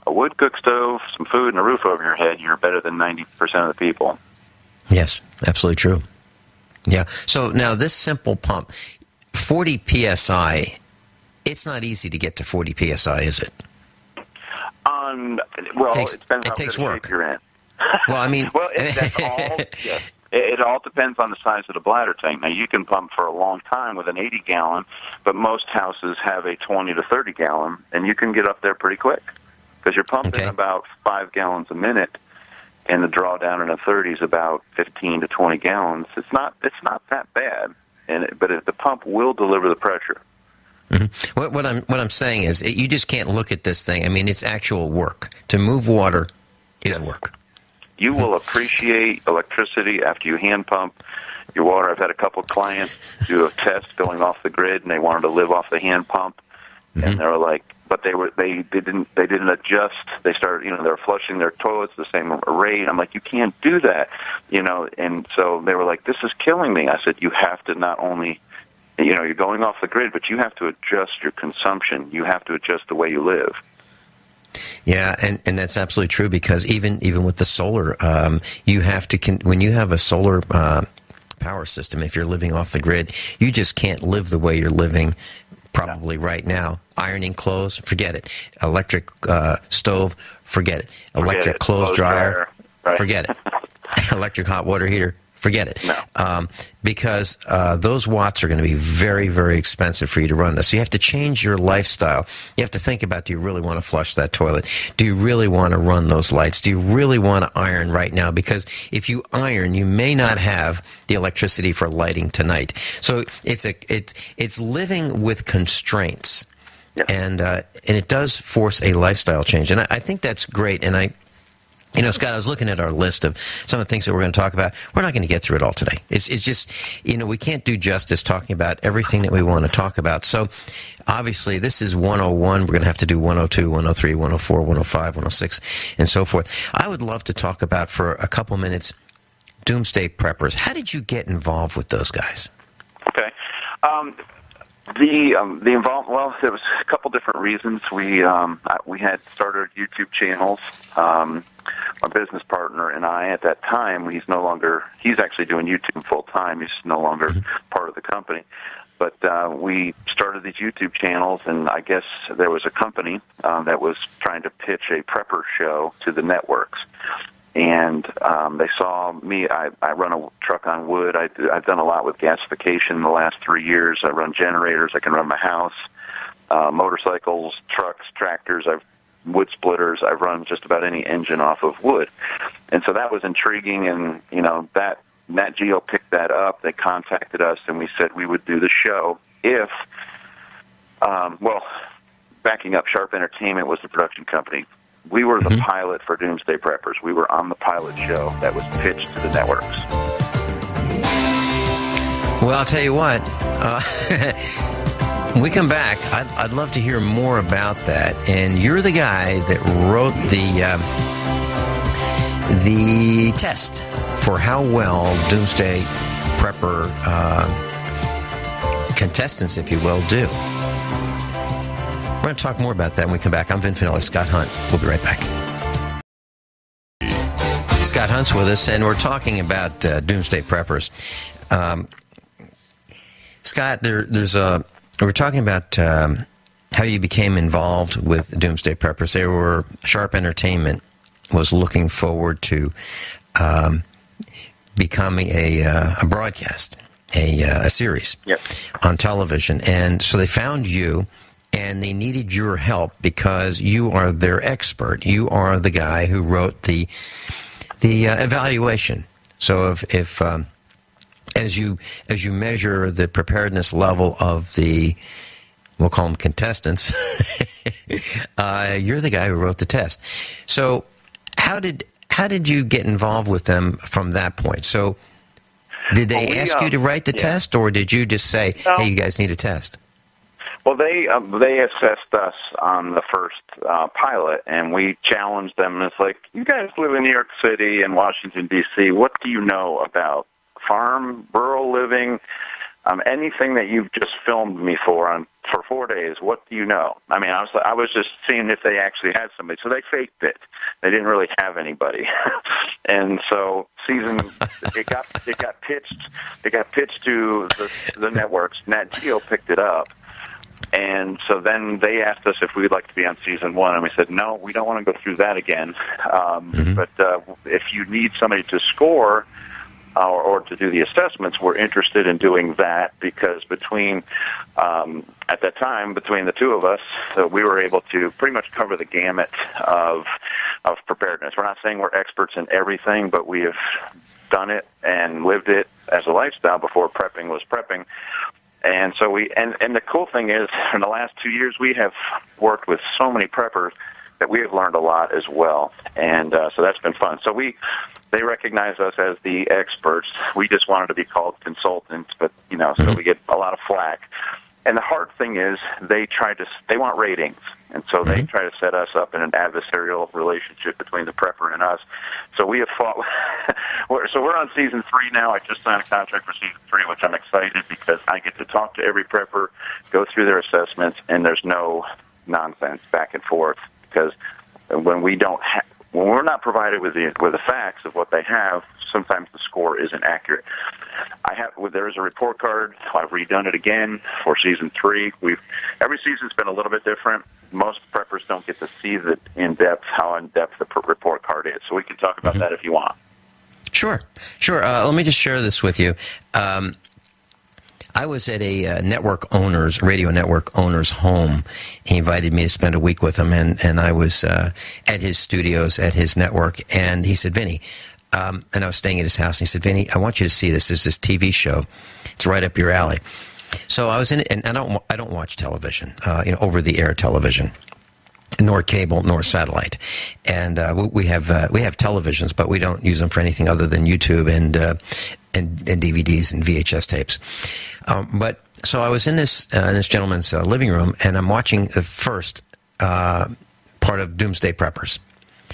a wood cook stove, some food, and a roof over your head, you're better than 90% of the people. Yes, absolutely true. Yeah. So now this simple pump, 40 psi, it's not easy to get to 40 psi, is it? It depends how takes good a work. shape you're in. Well, I mean... It all depends on the size of the bladder tank. Now, you can pump for a long time with an 80-gallon, but most houses have a 20 to 30-gallon, and you can get up there pretty quick because you're pumping about 5 gallons a minute, and the drawdown in a 30 is about 15 to 20 gallons. It's not that bad, but the pump will deliver the pressure. Mm-hmm. What I'm saying is, you just can't look at this thing. I mean, it's actual work. To move water is work. You will appreciate electricity after you hand pump your water. I've had a couple of clients do a test going off the grid, and they wanted to live off the hand pump, and they were like, but they didn't adjust. They started, they were flushing their toilets the same rate. I'm like, you can't do that, and so they were like, this is killing me. I said, you have to not only, you're going off the grid, but you have to adjust your consumption. You have to adjust the way you live. Yeah, and that's absolutely true, because even with the solar, you have to when you have a solar power system, if you're living off the grid, you just can't live the way you're living probably right now. Ironing clothes, forget it. Electric stove, forget it. Electric clothes dryer, right. Forget it. Electric hot water heater, forget it. No. Because those watts are going to be very, very expensive for you to run this. So you have to change your lifestyle. You have to think about, do you really want to flush that toilet? Do you really want to run those lights? Do you really want to iron right now? Because if you iron, you may not have the electricity for lighting tonight. So it's living with constraints. Yeah. And it does force a lifestyle change. And I think that's great. And Scott, I was looking at our list of some of the things that we're going to talk about. We're not going to get through it all today. It's just, we can't do justice talking about everything that we want to talk about. So, obviously, this is 101. We're going to have to do 102, 103, 104, 105, 106, and so forth. I would love to talk about, for a couple minutes, Doomsday Preppers. How did you get involved with those guys? Okay. The involvement, well, there was a couple different reasons. We had started YouTube channels. My business partner and I, at that time, he's actually doing YouTube full time. He's no longer part of the company. But we started these YouTube channels, and I guess there was a company that was trying to pitch a prepper show to the networks. And they saw me. I run a truck on wood. I've done a lot with gasification in the last 3 years. I run generators. I can run my house, motorcycles, trucks, tractors. I've wood splitters. I've run just about any engine off of wood. And so that was intriguing, and, that Nat Geo picked that up. They contacted us, and we said we would do the show if, backing up, Sharp Entertainment was the production company. We were the pilot for Doomsday Preppers. We were on the pilot show that was pitched to the networks. Well, I'll tell you what. When we come back, I'd love to hear more about that. And you're the guy that wrote the test for how well Doomsday Prepper contestants, if you will, do. We're going to talk more about that when we come back. I'm Vin Finelli, Scott Hunt. We'll be right back. Scott Hunt's with us, and we're talking about Doomsday Preppers. Scott, we're talking about how you became involved with Doomsday Preppers. Sharp Entertainment was looking forward to becoming a broadcast, a series on television. And so they found you, and they needed your help because you are their expert. You are the guy who wrote the evaluation. So if as you measure the preparedness level of the we'll call them contestants, you're the guy who wrote the test. So how did you get involved with them from that point? So did they ask you to write the test, or did you just say, hey, you guys need a test? Well, they assessed us on the first pilot, and we challenged them. And it's like, you guys live in New York City and Washington, D.C. What do you know about farm, rural living, anything that you've just filmed me for 4 days? What do you know? I mean, I was just seeing if they actually had somebody. So they faked it. They didn't really have anybody. And so it got pitched to the networks. Nat Geo picked it up. And so then they asked us if we'd like to be on season 1, and we said, no, we don't want to go through that again. But if you need somebody to score or to do the assessments, we're interested in doing that, because at that time, between the two of us, we were able to pretty much cover the gamut of preparedness. We're not saying we're experts in everything, but we have done it and lived it as a lifestyle before prepping was prepping. And so and the cool thing is, in the last 2 years, we have worked with so many preppers that we have learned a lot as well. And so that's been fun. So they recognize us as the experts. We just wanted to be called consultants, but, so we get a lot of flack. And the hard thing is they want ratings. And so they try to set us up in an adversarial relationship between the prepper and us. So we have fought. So we're on season 3 now. I just signed a contract for season 3, which I'm excited because I get to talk to every prepper, go through their assessments, and there's no nonsense back and forth. Because when we're not provided with the facts of what they have, sometimes the score isn't accurate. There is a report card. I've redone it again for season 3. Every season's been a little bit different. Most preppers don't get to see how in depth the report card is. So we can talk about that if you want. Sure. Let me just share this with you. I was at a radio network owner's home. He invited me to spend a week with him, and I was at his studios, at his network, and he said, Vinny, and I was staying at his house, and he said, Vinny, I want you to see this. There's this TV show. It's right up your alley. So I was in it, and I don't watch television, over-the-air television, nor cable, nor satellite. And we have televisions, but we don't use them for anything other than YouTube and DVDs and VHS tapes. But so I was in this gentleman's living room, and I'm watching the first part of Doomsday Preppers.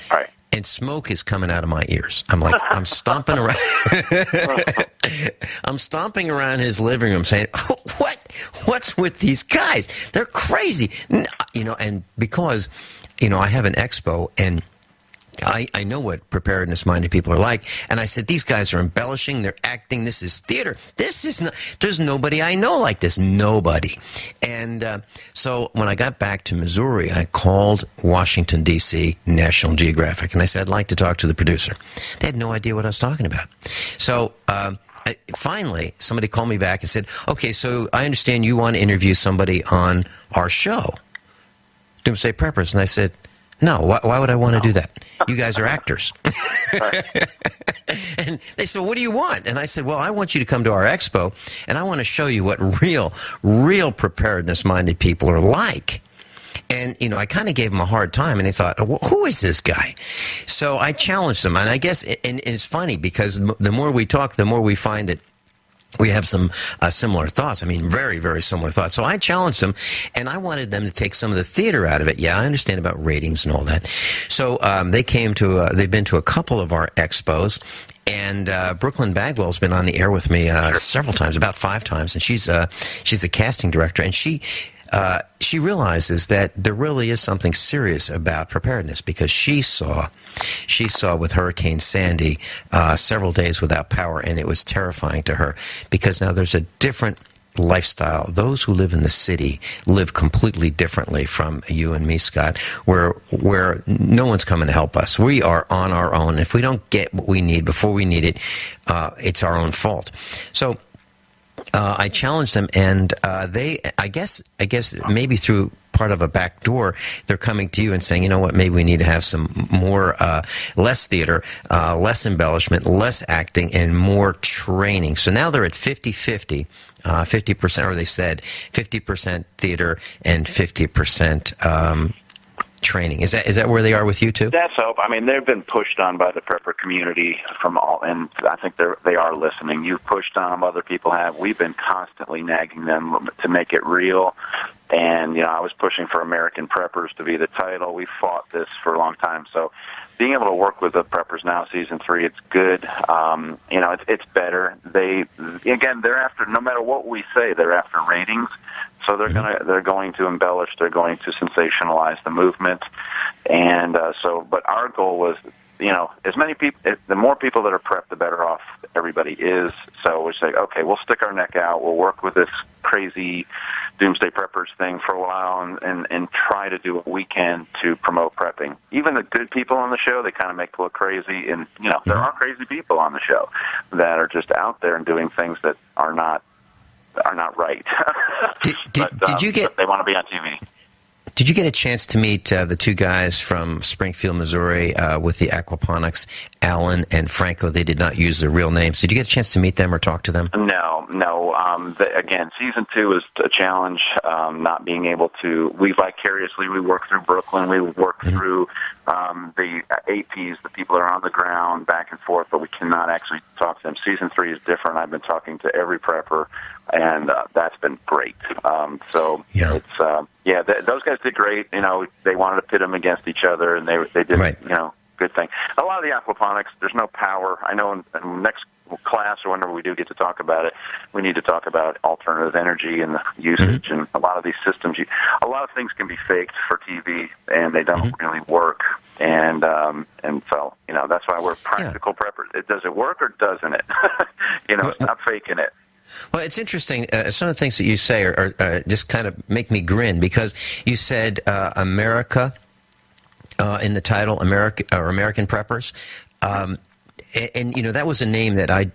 All right. And smoke is coming out of my ears. I'm stomping around. I'm stomping around his living room saying, oh, what's with these guys? They're crazy. And because, I have an expo, and I know what preparedness-minded people are like, and I said, these guys are embellishing, they're acting, this is theater. This is not, there's nobody I know like this, nobody. And so when I got back to Missouri, I called Washington, D.C., National Geographic, and I said, I'd like to talk to the producer. They had no idea what I was talking about. So finally, somebody called me back and said, okay, so I understand you want to interview somebody on our show, Doomsday Preppers. And I said, no, why would I want to do that? You guys are actors. And they said, what do you want? And I said, well, I want you to come to our expo, and I want to show you what real preparedness-minded people are like. And, I kind of gave them a hard time, and they thought, well, who is this guy? So I challenged them, and I guess, and it's funny, because the more we talk, the more we find that we have some similar thoughts. I mean, very, very similar thoughts. So I challenged them, and I wanted them to take some of the theater out of it. Yeah, I understand about ratings and all that. So they've been to a couple of our expos, and Brooklyn Bagwell's been on the air with me several times, about 5 times, and she's the casting director, and she realizes that there really is something serious about preparedness, because she saw with Hurricane Sandy several days without power, and it was terrifying to her, because now there's a different lifestyle. Those who live in the city live completely differently from you and me, Scott, where no one's coming to help us. We are on our own. If we don't get what we need before we need it, it's our own fault. So I challenged them, and I guess maybe through part of a back door, they're coming to you and saying, you know what, maybe we need to have some more, less theater, less embellishment, less acting, and more training. So now they're at 50-50. 50%, or they said 50% theater and 50% training. Is that where they are with you too? That's hope. I mean, they've been pushed on by the prepper community from all, and I think they are listening. You've pushed on them. Other people have. We've been constantly nagging them to make it real. And I was pushing for American Preppers to be the title. We fought this for a long time. So being able to work with the Preppers now, season 3, it's good. It's better. They're after, no matter what we say, they're after ratings. So they're going to embellish, they're going to sensationalize the movement, and but our goal was, as many people, the more people that are prepped, the better off everybody is. So we say, okay, we'll stick our neck out, we'll work with this crazy Doomsday Preppers thing for a while, and try to do what we can to promote prepping. Even the good people on the show, they kind of make it look crazy, and there are crazy people on the show that are just out there and doing things that are not right. Did you get? They want to be on TV. Did you get a chance to meet the two guys from Springfield, Missouri, with the aquaponics, Alan and Franco? They did not use their real names. Did you get a chance to meet them or talk to them? No. Again, season 2 is a challenge. Not being able to, we work through Brooklyn. We work through the APs, the people that are on the ground, back and forth, but we cannot actually talk to them. Season 3 is different. I've been talking to every prepper, and that's been great. Those guys did great. They wanted to pit them against each other, and they did, right. Good thing. A lot of the aquaponics, there's no power. I know in next class or whenever we do get to talk about it, we need to talk about alternative energy and the usage and a lot of these systems. A lot of things can be faked for TV, and they don't really work. And so, that's why we're practical preppers. Does it work or doesn't it? It's not faking it. Well, it's interesting. Some of the things that you say are just kind of make me grin, because you said America in the title, American Preppers. And that was a name that I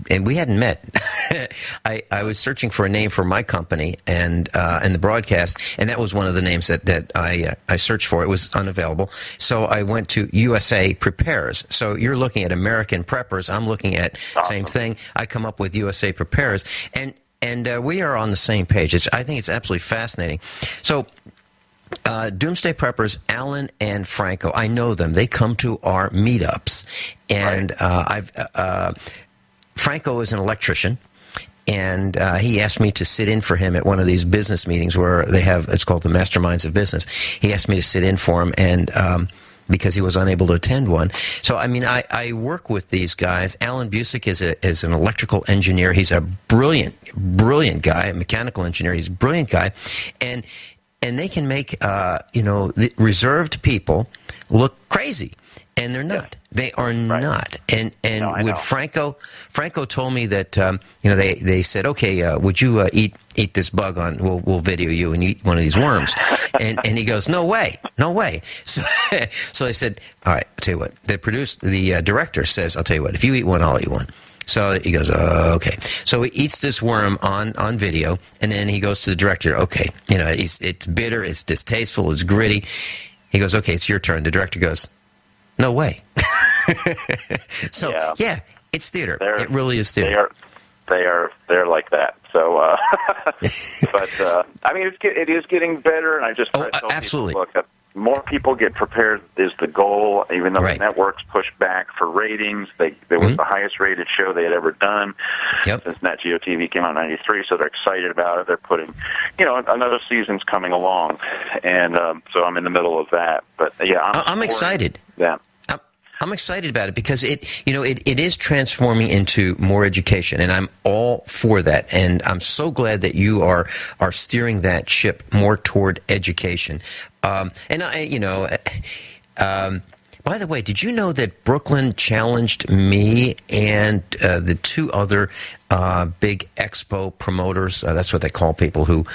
and we hadn't met. I was searching for a name for my company and the broadcast, and that was one of the names that I searched for. It was unavailable, so I went to USA Prepares. So you're looking at American Preppers. I'm looking at same thing. I come up with USA Prepares, and we are on the same page. I think it's absolutely fascinating. So. Doomsday Preppers, Alan and Franco, I know them. They come to our meetups, and Franco is an electrician, and he asked me to sit in for him at one of these business meetings where they have, it's called the Masterminds of Business. He asked me to sit in for him, and because he was unable to attend one. So, I work with these guys. Alan Busick is an electrical engineer. He's a brilliant guy, a mechanical engineer. He's a brilliant guy, and they can make, the reserved people look crazy, and they're not. They are not. And no, with Franco told me that, they said, okay, would you eat this bug we'll video you and eat one of these worms. and he goes, no way. So they said, all right, I'll tell you what. The director says, I'll tell you what, if you eat one, I'll eat one. So he goes, okay. So he eats this worm on video, and then he goes to the director. Okay, it's bitter, it's distasteful, it's gritty. He goes, okay, it's your turn. The director goes, no way. So yeah, it's theater. It really is theater. They're like that. So, but it is getting better, and I just tell absolutely. People, look, more people get prepared is the goal, even though the networks push back for ratings. They was the highest rated show they had ever done since Nat Geo TV came out in '93, so they're excited about it. They're putting, another season's coming along, and so I'm in the middle of that. But yeah, I'm excited. Yeah. I'm excited about it because it is transforming into more education, and I'm all for that. And I'm so glad that you are steering that ship more toward education. By the way, did you know that Brooklyn challenged me and the two other big expo promoters? That's what they call people who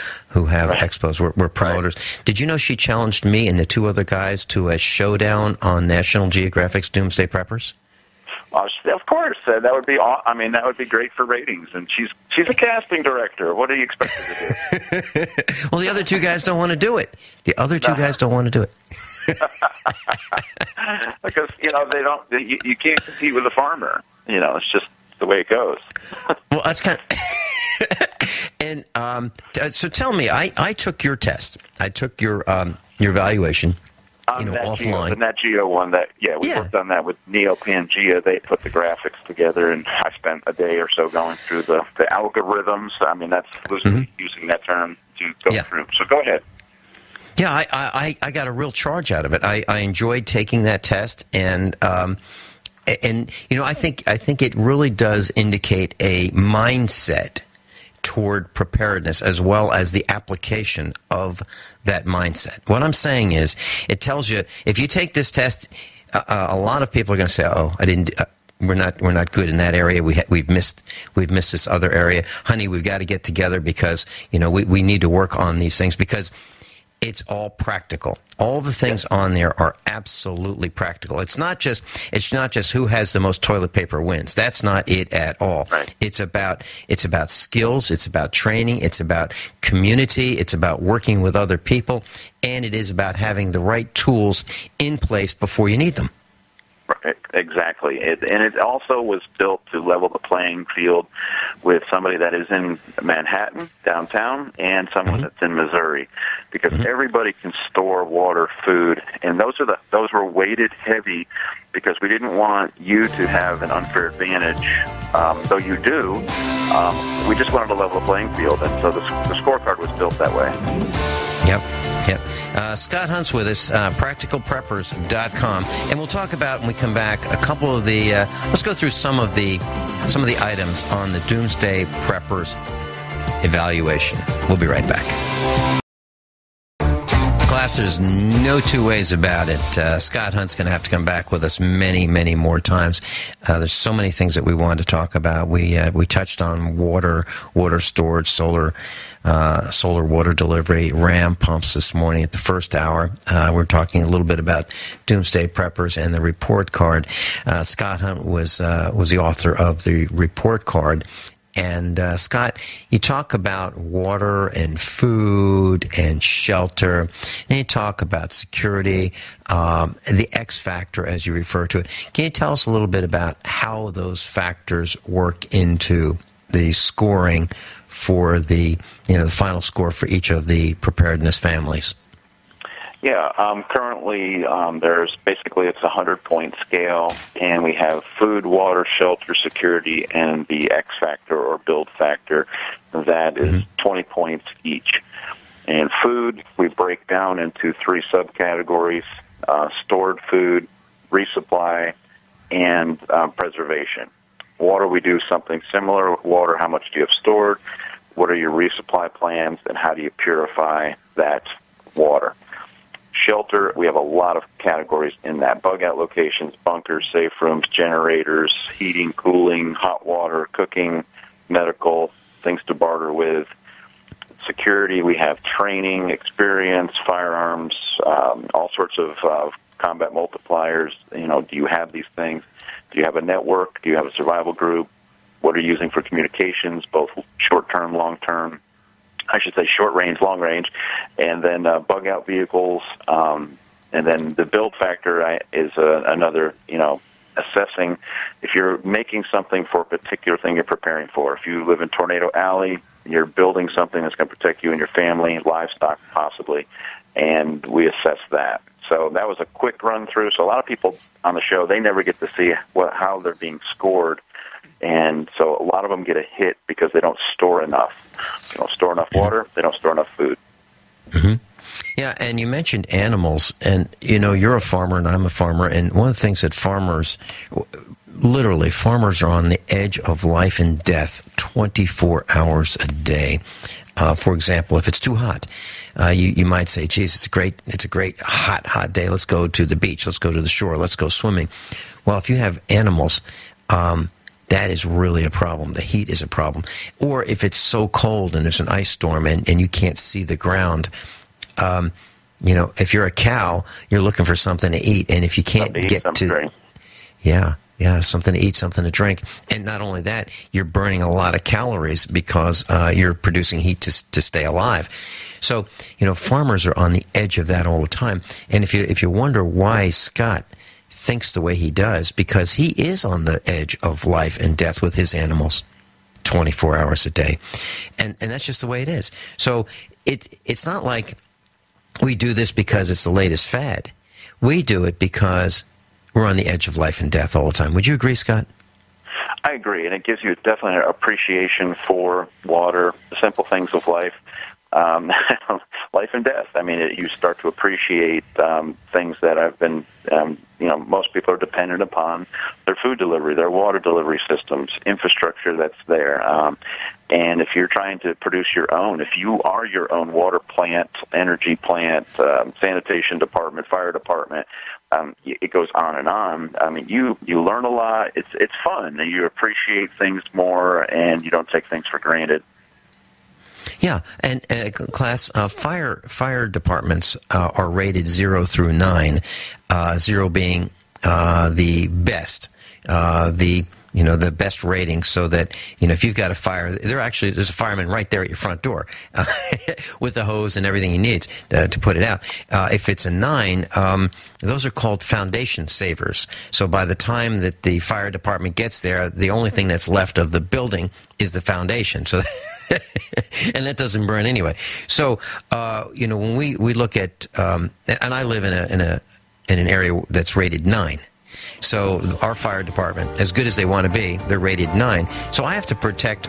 have expos. We're promoters. Right. Did you know she challenged me and the two other guys to a showdown on National Geographic's Doomsday Preppers? Of course, that would be. I mean, that would be great for ratings. And she's a casting director. What do you expect her to do? Well, the other two guys don't want to do it. The other two guys don't want to do it. Because they don't. You can't compete with a farmer. It's just the way it goes. Well, that's kind of. And so tell me, I took your test. I took your evaluation. Offline. The Nat Geo one we worked on that with Neo Pangea. They put the graphics together, and I spent a day or so going through the algorithms. I mean, that's loosely using that term to go through. So go ahead. Yeah, I got a real charge out of it. I enjoyed taking that test, and I think it really does indicate a mindset toward preparedness, as well as the application of that mindset. What I'm saying is, it tells you if you take this test, a lot of people are going to say, "Oh, I didn't." We're not good in that area. We've missed this other area, honey. We've got to get together because we need to work on these things because it's all practical. All the things on there are absolutely practical. It's not just who has the most toilet paper wins. That's not it at all. Right. It's about skills, it's about training, it's about community, it's about working with other people, and it is about having the right tools in place before you need them. Right, exactly. And it also was built to level the playing field with somebody that is in Manhattan, downtown, and someone that's in Missouri, because everybody can store water, food, and those were weighted heavy because we didn't want you to have an unfair advantage, though you do. We just wanted to level the playing field, and so the scorecard was built that way. Yep. Scott Hunt's with us, practicalpreppers.com, and we'll talk about, when we come back, a couple of the, let's go through some of the items on the Doomsday Preppers evaluation. We'll be right back. Class, there's no two ways about it. Scott Hunt's going to have to come back with us many, many more times. There's so many things that we wanted to talk about. We touched on water storage, solar water delivery, RAM pumps this morning at the first hour. We're talking a little bit about Doomsday Preppers and the report card. Scott Hunt was the author of the report card. And, Scott, you talk about water and food and shelter, and you talk about security, the X factor, as you refer to it. Can you tell us a little bit about how those factors work into the scoring for the final score for each of the preparedness families? Yeah, currently there's basically it's a 100-point scale, and we have food, water, shelter, security, and the X factor or build factor that is 20 points each. And food, we break down into 3 subcategories: stored food, resupply, and preservation. Water, we do something similar. Water, how much do you have stored? What are your resupply plans, and how do you purify that water? Shelter, we have a lot of categories in that. Bug-out locations, bunkers, safe rooms, generators, heating, cooling, hot water, cooking, medical, things to barter with. Security, we have training, experience, firearms, all sorts of combat multipliers. Do you have these things? Do you have a network? Do you have a survival group? What are you using for communications, both short-term, long-term? I should say short range, long range, and then bug out vehicles, and then the build factor is another, assessing if you're making something for a particular thing you're preparing for. If you live in Tornado Alley, you're building something that's going to protect you and your family, livestock possibly, and we assess that. So that was a quick run through. So a lot of people on the show, they never get to see how they're being scored. And so a lot of them get a hit because they don't store enough. They don't store enough water. They don't store enough food. Mm-hmm. Yeah, and you mentioned animals, and you're a farmer and I'm a farmer, and one of the things that farmers are on the edge of life and death 24 hours a day. For example, if it's too hot, you might say, geez, it's a great hot day. Let's go to the beach. Let's go to the shore. Let's go swimming. Well, if you have animals, that is really a problem. The heat is a problem. Or if it's so cold and there's an ice storm and you can't see the ground, if you're a cow, you're looking for something to eat. And if you can't get to... Yeah. Yeah, something to eat, something to drink. And not only that, you're burning a lot of calories because you're producing heat to stay alive. So, farmers are on the edge of that all the time. And if you wonder why Scott thinks the way he does, because he is on the edge of life and death with his animals 24 hours a day. And that's just the way it is. So it's not like we do this because it's the latest fad. We do it because we're on the edge of life and death all the time. Would you agree, Scott? I agree, and it gives you definitely an appreciation for water, the simple things of life, life and death. I mean, you start to appreciate things that have been, most people are dependent upon their food delivery, their water delivery systems, infrastructure that's there. And if you're trying to produce your own, if you are your own water plant, energy plant, sanitation department, fire department, it goes on and on. I mean, you learn a lot. It's fun. You appreciate things more, and you don't take things for granted. Yeah, and class fire departments are rated 0 through 9. 0 being the best, the best rating, so that if you've got a fire, there's a fireman right there at your front door with the hose and everything he needs to put it out. If it's a 9, those are called foundation savers. So by the time that the fire department gets there, the only thing that's left of the building is the foundation. So, and that doesn't burn anyway. So when we look at, and I live in an area that's rated 9. So our fire department, as good as they want to be, they're rated 9. So I have to protect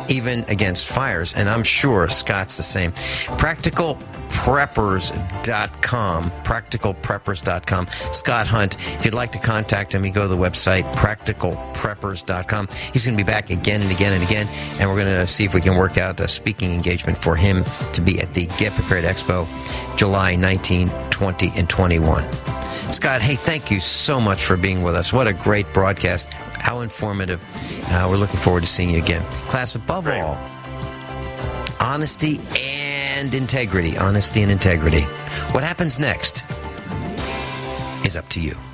even against fires, and I'm sure Scott's the same. PracticalPreppers.com, PracticalPreppers.com. Scott Hunt, if you'd like to contact him, you go to the website, PracticalPreppers.com. He's going to be back again and again and again, and we're going to see if we can work out a speaking engagement for him to be at the Get Prepared Expo, July 19, 20, and 21. Scott, hey, thank you so much for being with us. What a great broadcast. How informative. We're looking forward to seeing you again. Class, above all, honesty and integrity. Honesty and integrity. What happens next is up to you.